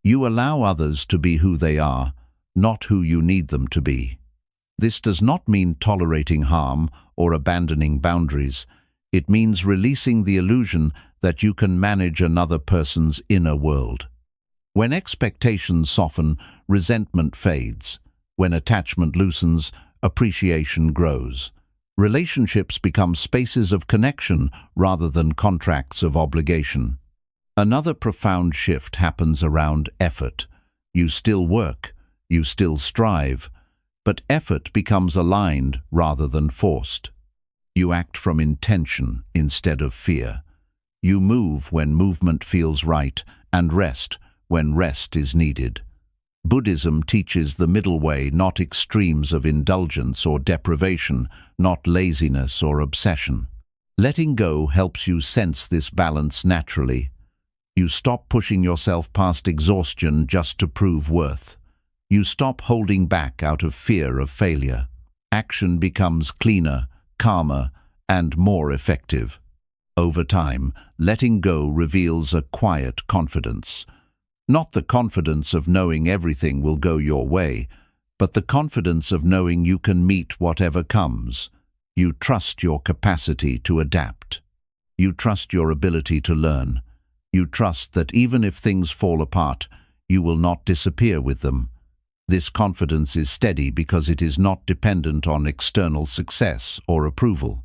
[SPEAKER 1] You allow others to be who they are, not who you need them to be. This does not mean tolerating harm or abandoning boundaries. It means releasing the illusion that you can manage another person's inner world. When expectations soften, resentment fades. When attachment loosens, appreciation grows. Relationships become spaces of connection rather than contracts of obligation. Another profound shift happens around effort. You still work, you still strive, but effort becomes aligned rather than forced. You act from intention instead of fear. You move when movement feels right and rest when rest is needed. Buddhism teaches the middle way, not extremes of indulgence or deprivation, not laziness or obsession. Letting go helps you sense this balance naturally. You stop pushing yourself past exhaustion just to prove worth. You stop holding back out of fear of failure. Action becomes cleaner, calmer, and more effective. Over time, letting go reveals a quiet confidence. Not the confidence of knowing everything will go your way, but the confidence of knowing you can meet whatever comes. You trust your capacity to adapt. You trust your ability to learn. You trust that even if things fall apart, you will not disappear with them. This confidence is steady because it is not dependent on external success or approval.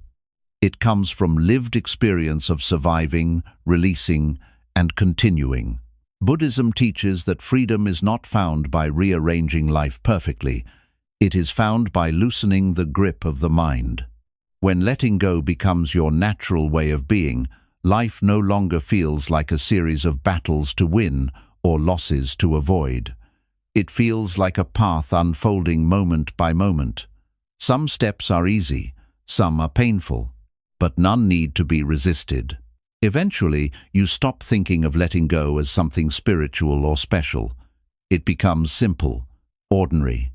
[SPEAKER 1] It comes from lived experience of surviving, releasing, and continuing. Buddhism teaches that freedom is not found by rearranging life perfectly. It is found by loosening the grip of the mind. When letting go becomes your natural way of being, life no longer feels like a series of battles to win or losses to avoid. It feels like a path unfolding moment by moment. Some steps are easy, some are painful, but none need to be resisted. Eventually, you stop thinking of letting go as something spiritual or special. It becomes simple, ordinary.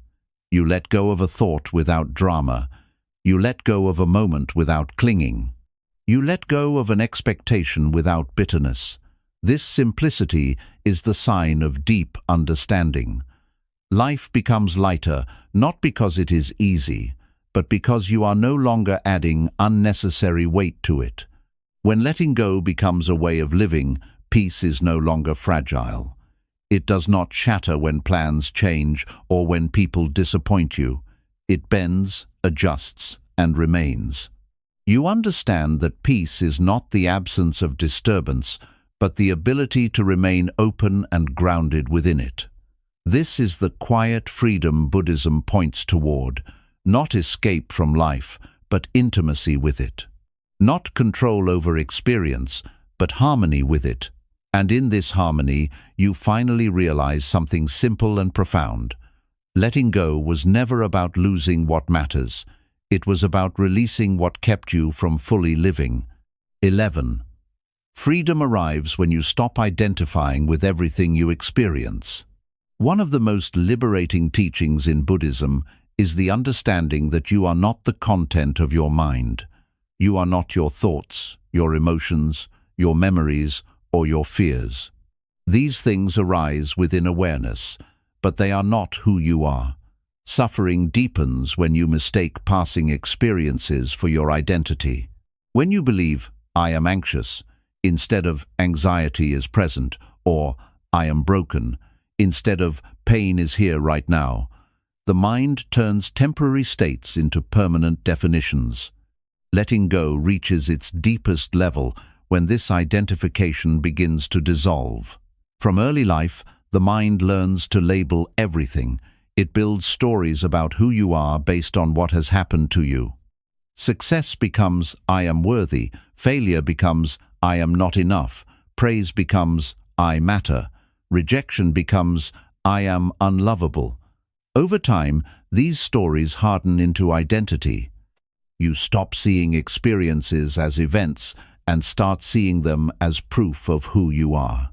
[SPEAKER 1] You let go of a thought without drama. You let go of a moment without clinging. You let go of an expectation without bitterness. This simplicity is the sign of deep understanding. Life becomes lighter, not because it is easy, but because you are no longer adding unnecessary weight to it. When letting go becomes a way of living, peace is no longer fragile. It does not shatter when plans change or when people disappoint you. It bends, adjusts, and remains. You understand that peace is not the absence of disturbance, but the ability to remain open and grounded within it. This is the quiet freedom Buddhism points toward, not escape from life, but intimacy with it. Not control over experience, but harmony with it. And in this harmony, you finally realize something simple and profound. Letting go was never about losing what matters. It was about releasing what kept you from fully living. 11. Freedom arrives when you stop identifying with everything you experience. One of the most liberating teachings in Buddhism is the understanding that you are not the content of your mind. You are not your thoughts, your emotions, your memories, or your fears. These things arise within awareness, but they are not who you are. Suffering deepens when you mistake passing experiences for your identity. When you believe, "I am anxious," instead of "anxiety is present," or "I am broken," instead of "pain is here right now," the mind turns temporary states into permanent definitions. Letting go reaches its deepest level when this identification begins to dissolve. From early life, the mind learns to label everything. It builds stories about who you are based on what has happened to you. Success becomes "I am worthy," failure becomes "I am not enough," praise becomes "I matter," rejection becomes "I am unlovable." Over time, these stories harden into identity. You stop seeing experiences as events and start seeing them as proof of who you are.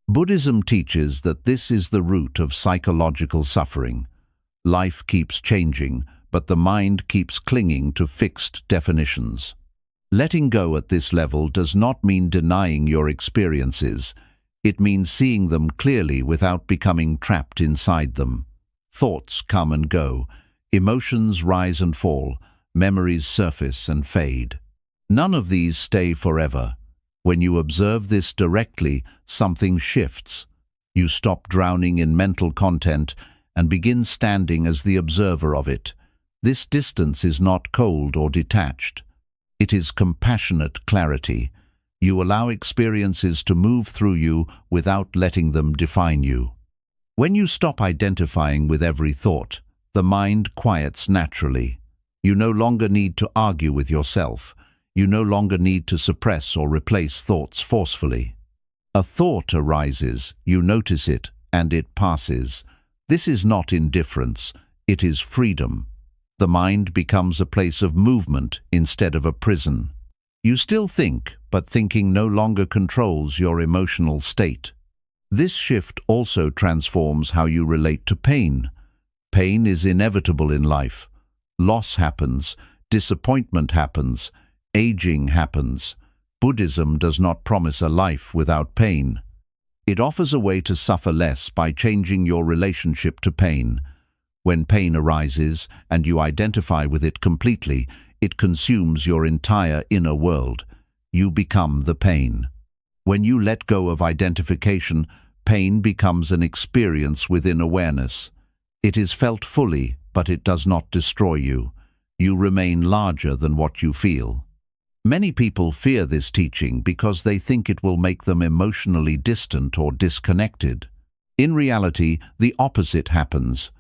[SPEAKER 1] Buddhism teaches that this is the root of psychological suffering. Life keeps changing, but the mind keeps clinging to fixed definitions. Letting go at this level does not mean denying your experiences. It means seeing them clearly without becoming trapped inside them. Thoughts come and go. Emotions rise and fall. Memories surface and fade. None of these stay forever. When you observe this directly, something shifts. You stop drowning in mental content and begin standing as the observer of it. This distance is not cold or detached. It is compassionate clarity. You allow experiences to move through you without letting them define you. When you stop identifying with every thought, the mind quiets naturally. You no longer need to argue with yourself. You no longer need to suppress or replace thoughts forcefully. A thought arises, you notice it, and it passes. This is not indifference, it is freedom. The mind becomes a place of movement instead of a prison. You still think, but thinking no longer controls your emotional state. This shift also transforms how you relate to pain. Pain is inevitable in life. Loss happens, disappointment happens, aging happens. Buddhism does not promise a life without pain. It offers a way to suffer less by changing your relationship to pain. When pain arises and you identify with it completely, it consumes your entire inner world. You become the pain. When you let go of identification, pain becomes an experience within awareness. It is felt fully, but it does not destroy you. You remain larger than what you feel. Many people fear this teaching because they think it will make them emotionally distant or disconnected. In reality, the opposite happens.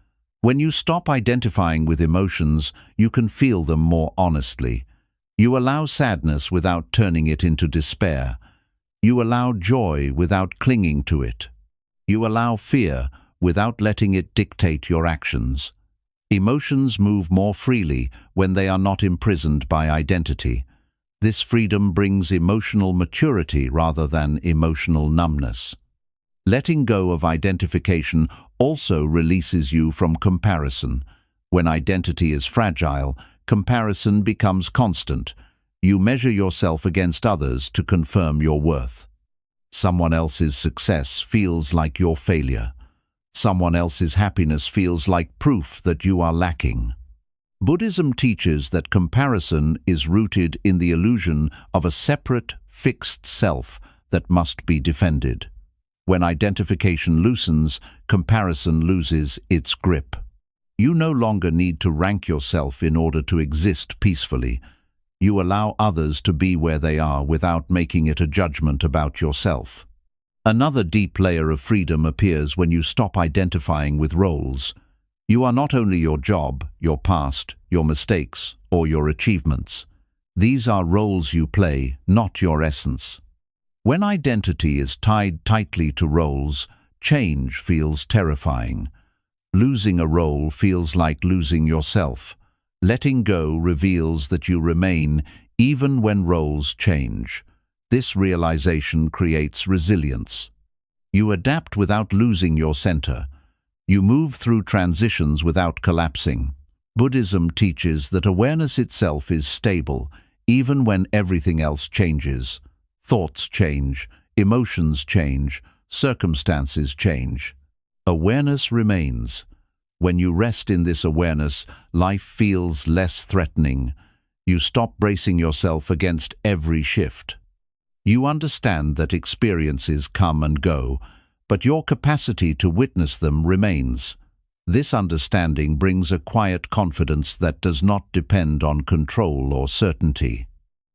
[SPEAKER 1] When you stop identifying with emotions, you can feel them more honestly. You allow sadness without turning it into despair. You allow joy without clinging to it. You allow fear without letting it dictate your actions. Emotions move more freely when they are not imprisoned by identity. This freedom brings emotional maturity rather than emotional numbness. Letting go of identification also releases you from comparison. When identity is fragile, comparison becomes constant. You measure yourself against others to confirm your worth. Someone else's success feels like your failure. Someone else's happiness feels like proof that you are lacking. Buddhism teaches that comparison is rooted in the illusion of a separate, fixed self that must be defended. When identification loosens, comparison loses its grip. You no longer need to rank yourself in order to exist peacefully. You allow others to be where they are without making it a judgment about yourself. Another deep layer of freedom appears when you stop identifying with roles. You are not only your job, your past, your mistakes, or your achievements. These are roles you play, not your essence. When identity is tied tightly to roles, change feels terrifying. Losing a role feels like losing yourself. Letting go reveals that you remain even when roles change. This realization creates resilience. You adapt without losing your center. You move through transitions without collapsing. Buddhism teaches that awareness itself is stable, even when everything else changes. Thoughts change, emotions change, circumstances change. Awareness remains. When you rest in this awareness, life feels less threatening. You stop bracing yourself against every shift. You understand that experiences come and go, but your capacity to witness them remains. This understanding brings a quiet confidence that does not depend on control or certainty.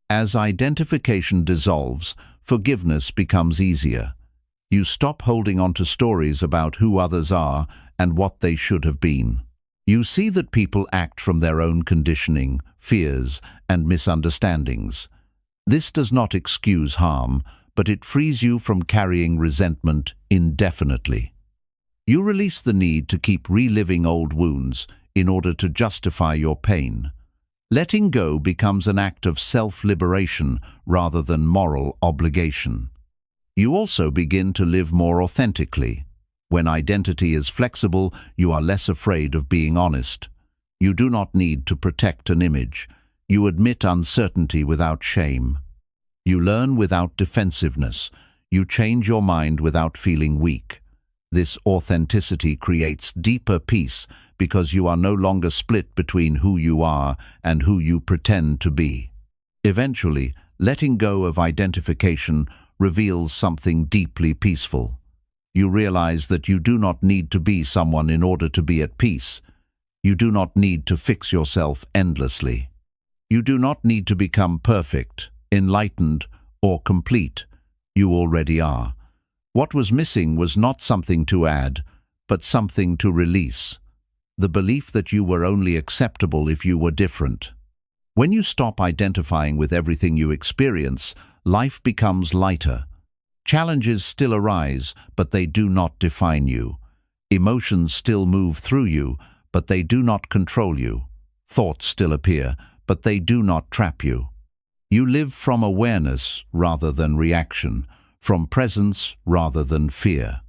[SPEAKER 1] As identification dissolves, forgiveness becomes easier. You stop holding on to stories about who others are and what they should have been. You see that people act from their own conditioning, fears, and misunderstandings. This does not excuse harm, but it frees you from carrying resentment indefinitely. You release the need to keep reliving old wounds in order to justify your pain. Letting go becomes an act of self-liberation rather than moral obligation. You also begin to live more authentically. When identity is flexible, you are less afraid of being honest. You do not need to protect an image. You admit uncertainty without shame. You learn without defensiveness. You change your mind without feeling weak. This authenticity creates deeper peace because you are no longer split between who you are and who you pretend to be. Eventually, letting go of identification reveals something deeply peaceful. You realize that you do not need to be someone in order to be at peace. You do not need to fix yourself endlessly. You do not need to become perfect, enlightened, or complete. You already are. What was missing was not something to add, but something to release. The belief that you were only acceptable if you were different. When you stop identifying with everything you experience, life becomes lighter. Challenges still arise, but they do not define you. Emotions still move through you, but they do not control you. Thoughts still appear, but they do not trap you. You live from awareness rather than reaction, from presence rather than fear.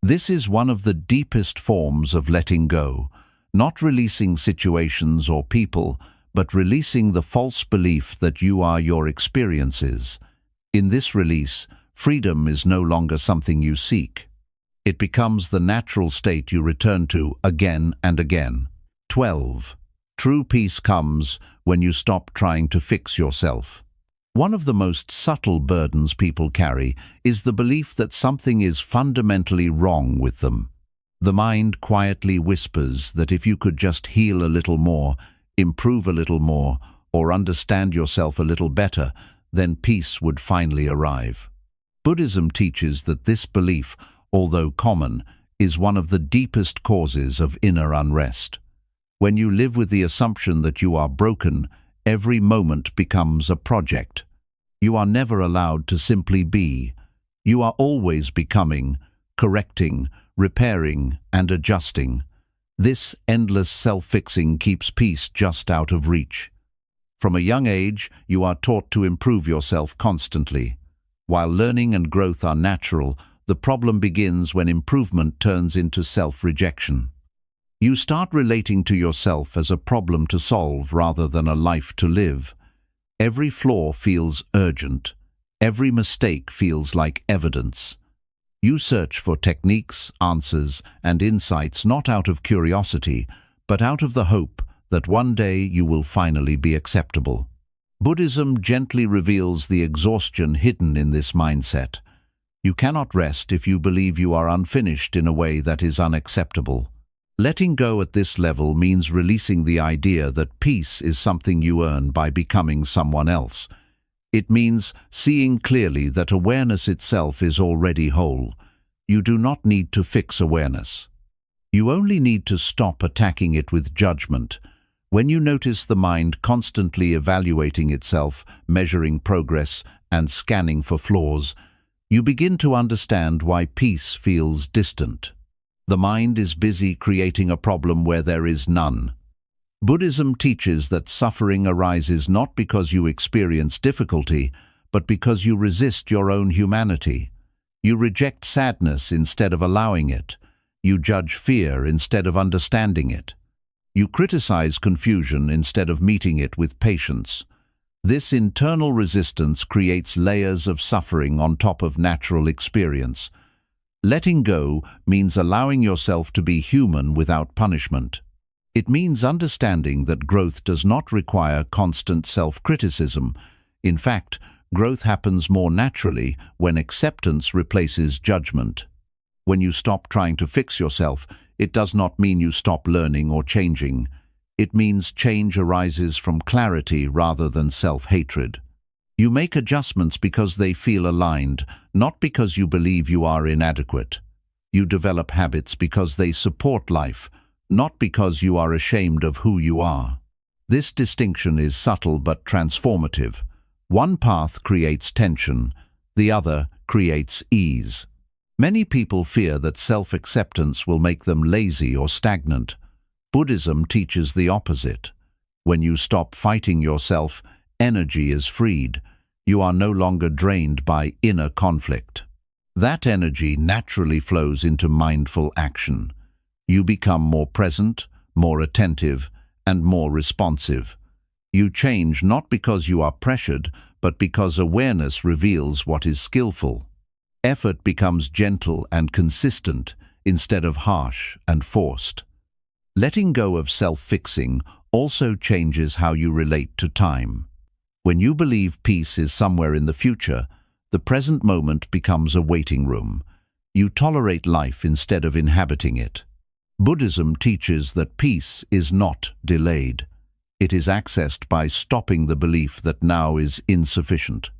[SPEAKER 1] This is one of the deepest forms of letting go, not releasing situations or people, but releasing the false belief that you are your experiences. In this release, freedom is no longer something you seek. It becomes the natural state you return to again and again. 12. True peace comes when you stop trying to fix yourself. One of the most subtle burdens people carry is the belief that something is fundamentally wrong with them. The mind quietly whispers that if you could just heal a little more, improve a little more, or understand yourself a little better, then peace would finally arrive. Buddhism teaches that this belief, although common, is one of the deepest causes of inner unrest. When you live with the assumption that you are broken, every moment becomes a project. You are never allowed to simply be. You are always becoming, correcting, repairing, and adjusting. This endless self-fixing keeps peace just out of reach. From a young age, you are taught to improve yourself constantly. While learning and growth are natural, the problem begins when improvement turns into self-rejection. You start relating to yourself as a problem to solve rather than a life to live. Every flaw feels urgent. Every mistake feels like evidence. You search for techniques, answers, and insights not out of curiosity, but out of the hope that one day you will finally be acceptable. Buddhism gently reveals the exhaustion hidden in this mindset. You cannot rest if you believe you are unfinished in a way that is unacceptable. Letting go at this level means releasing the idea that peace is something you earn by becoming someone else. It means seeing clearly that awareness itself is already whole. You do not need to fix awareness. You only need to stop attacking it with judgment. When you notice the mind constantly evaluating itself, measuring progress, and scanning for flaws, you begin to understand why peace feels distant. The mind is busy creating a problem where there is none. Buddhism teaches that suffering arises not because you experience difficulty, but because you resist your own humanity. You reject sadness instead of allowing it. You judge fear instead of understanding it. You criticize confusion instead of meeting it with patience. This internal resistance creates layers of suffering on top of natural experience. Letting go means allowing yourself to be human without punishment. It means understanding that growth does not require constant self-criticism. In fact, growth happens more naturally when acceptance replaces judgment. When you stop trying to fix yourself, it does not mean you stop learning or changing. It means change arises from clarity rather than self-hatred. You make adjustments because they feel aligned, not because you believe you are inadequate. You develop habits because they support life, not because you are ashamed of who you are. This distinction is subtle but transformative. One path creates tension, the other creates ease. Many people fear that self-acceptance will make them lazy or stagnant. Buddhism teaches the opposite. When you stop fighting yourself, energy is freed. You are no longer drained by inner conflict. That energy naturally flows into mindful action. You become more present, more attentive, and more responsive. You change not because you are pressured, but because awareness reveals what is skillful. Effort becomes gentle and consistent instead of harsh and forced. Letting go of self-fixing also changes how you relate to time. When you believe peace is somewhere in the future, the present moment becomes a waiting room. You tolerate life instead of inhabiting it. Buddhism teaches that peace is not delayed. It is accessed by stopping the belief that now is insufficient.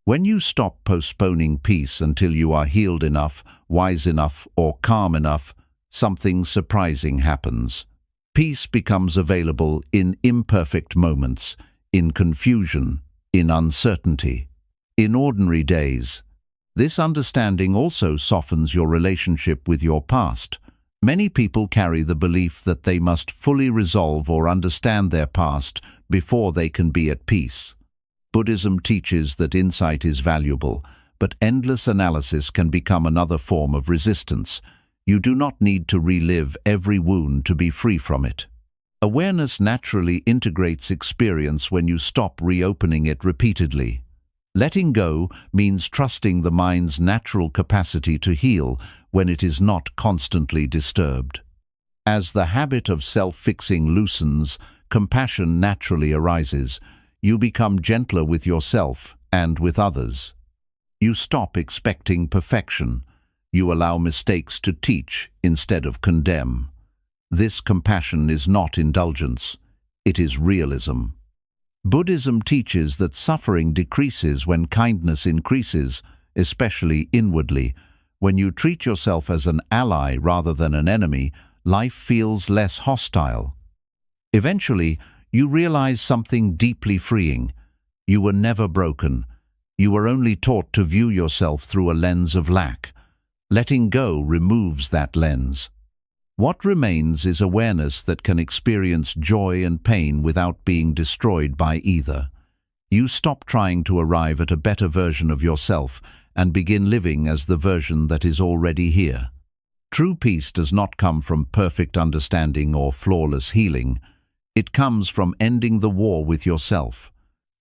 [SPEAKER 1] When you stop postponing peace until you are healed enough, wise enough, or calm enough, something surprising happens. Peace becomes available in imperfect moments, in confusion, in uncertainty, in ordinary days. This understanding also softens your relationship with your past. Many people carry the belief that they must fully resolve or understand their past before they can be at peace. Buddhism teaches that insight is valuable, but endless analysis can become another form of resistance. You do not need to relive every wound to be free from it. Awareness naturally integrates experience when you stop reopening it repeatedly. Letting go means trusting the mind's natural capacity to heal when it is not constantly disturbed. As the habit of self-fixing loosens, compassion naturally arises. You become gentler with yourself and with others. You stop expecting perfection. You allow mistakes to teach instead of condemn. This compassion is not indulgence. It is realism. Buddhism teaches that suffering decreases when kindness increases, especially inwardly. When you treat yourself as an ally rather than an enemy, life feels less hostile. Eventually, you realize something deeply freeing. You were never broken. You were only taught to view yourself through a lens of lack. Letting go removes that lens. What remains is awareness that can experience joy and pain without being destroyed by either. You stop trying to arrive at a better version of yourself and begin living as the version that is already here. True peace does not come from perfect understanding or flawless healing. It comes from ending the war with yourself.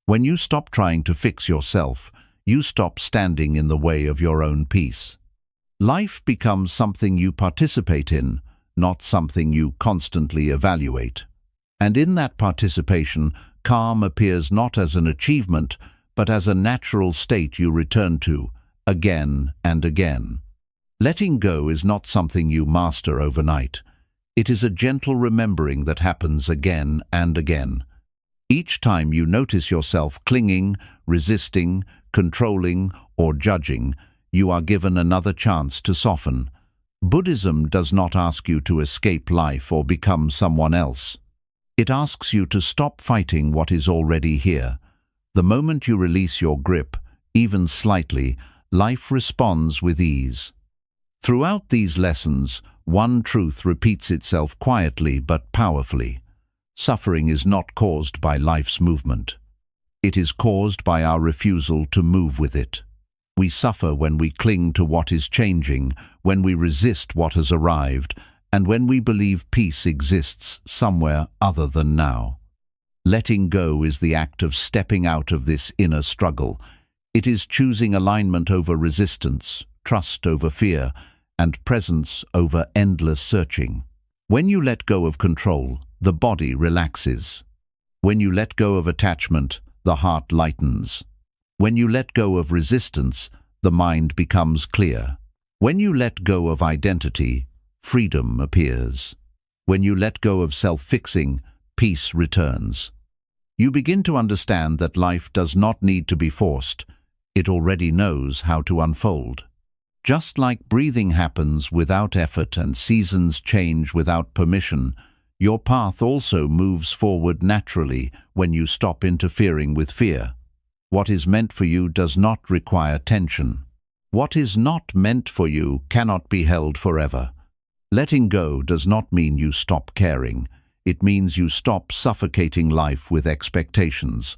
[SPEAKER 1] When you stop trying to fix yourself, you stop standing in the way of your own peace. Life becomes something you participate in, not something you constantly evaluate. And in that participation, calm appears not as an achievement, but as a natural state you return to, again and again. Letting go is not something you master overnight. It is a gentle remembering that happens again and again. Each time you notice yourself clinging, resisting, controlling, or judging, you are given another chance to soften. Buddhism does not ask you to escape life or become someone else. It asks you to stop fighting what is already here. The moment you release your grip, even slightly, life responds with ease. Throughout these lessons, one truth repeats itself quietly but powerfully. Suffering is not caused by life's movement. It is caused by our refusal to move with it. We suffer when we cling to what is changing, when we resist what has arrived, and when we believe peace exists somewhere other than now. Letting go is the act of stepping out of this inner struggle. It is choosing alignment over resistance, trust over fear, and presence over endless searching. When you let go of control, the body relaxes. When you let go of attachment, the heart lightens. When you let go of resistance, the mind becomes clear. When you let go of identity, freedom appears. When you let go of self-fixing, peace returns. You begin to understand that life does not need to be forced. It already knows how to unfold. Just like breathing happens without effort and seasons change without permission, your path also moves forward naturally when you stop interfering with fear. What is meant for you does not require tension. What is not meant for you cannot be held forever. Letting go does not mean you stop caring. It means you stop suffocating life with expectations.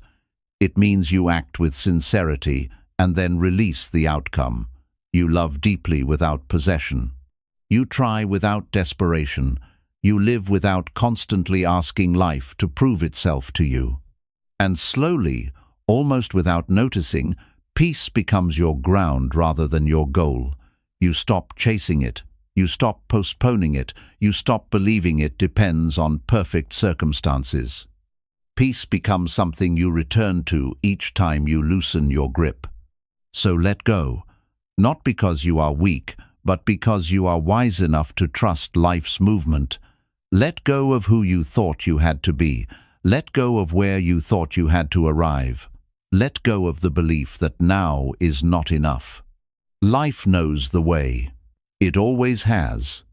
[SPEAKER 1] It means you act with sincerity and then release the outcome. You love deeply without possession. You try without desperation. You live without constantly asking life to prove itself to you. And slowly, almost without noticing, peace becomes your ground rather than your goal. You stop chasing it. You stop postponing it. You stop believing it depends on perfect circumstances. Peace becomes something you return to each time you loosen your grip. So let go. Not because you are weak, but because you are wise enough to trust life's movement. Let go of who you thought you had to be. Let go of where you thought you had to arrive. Let go of the belief that now is not enough. Life knows the way. It always has.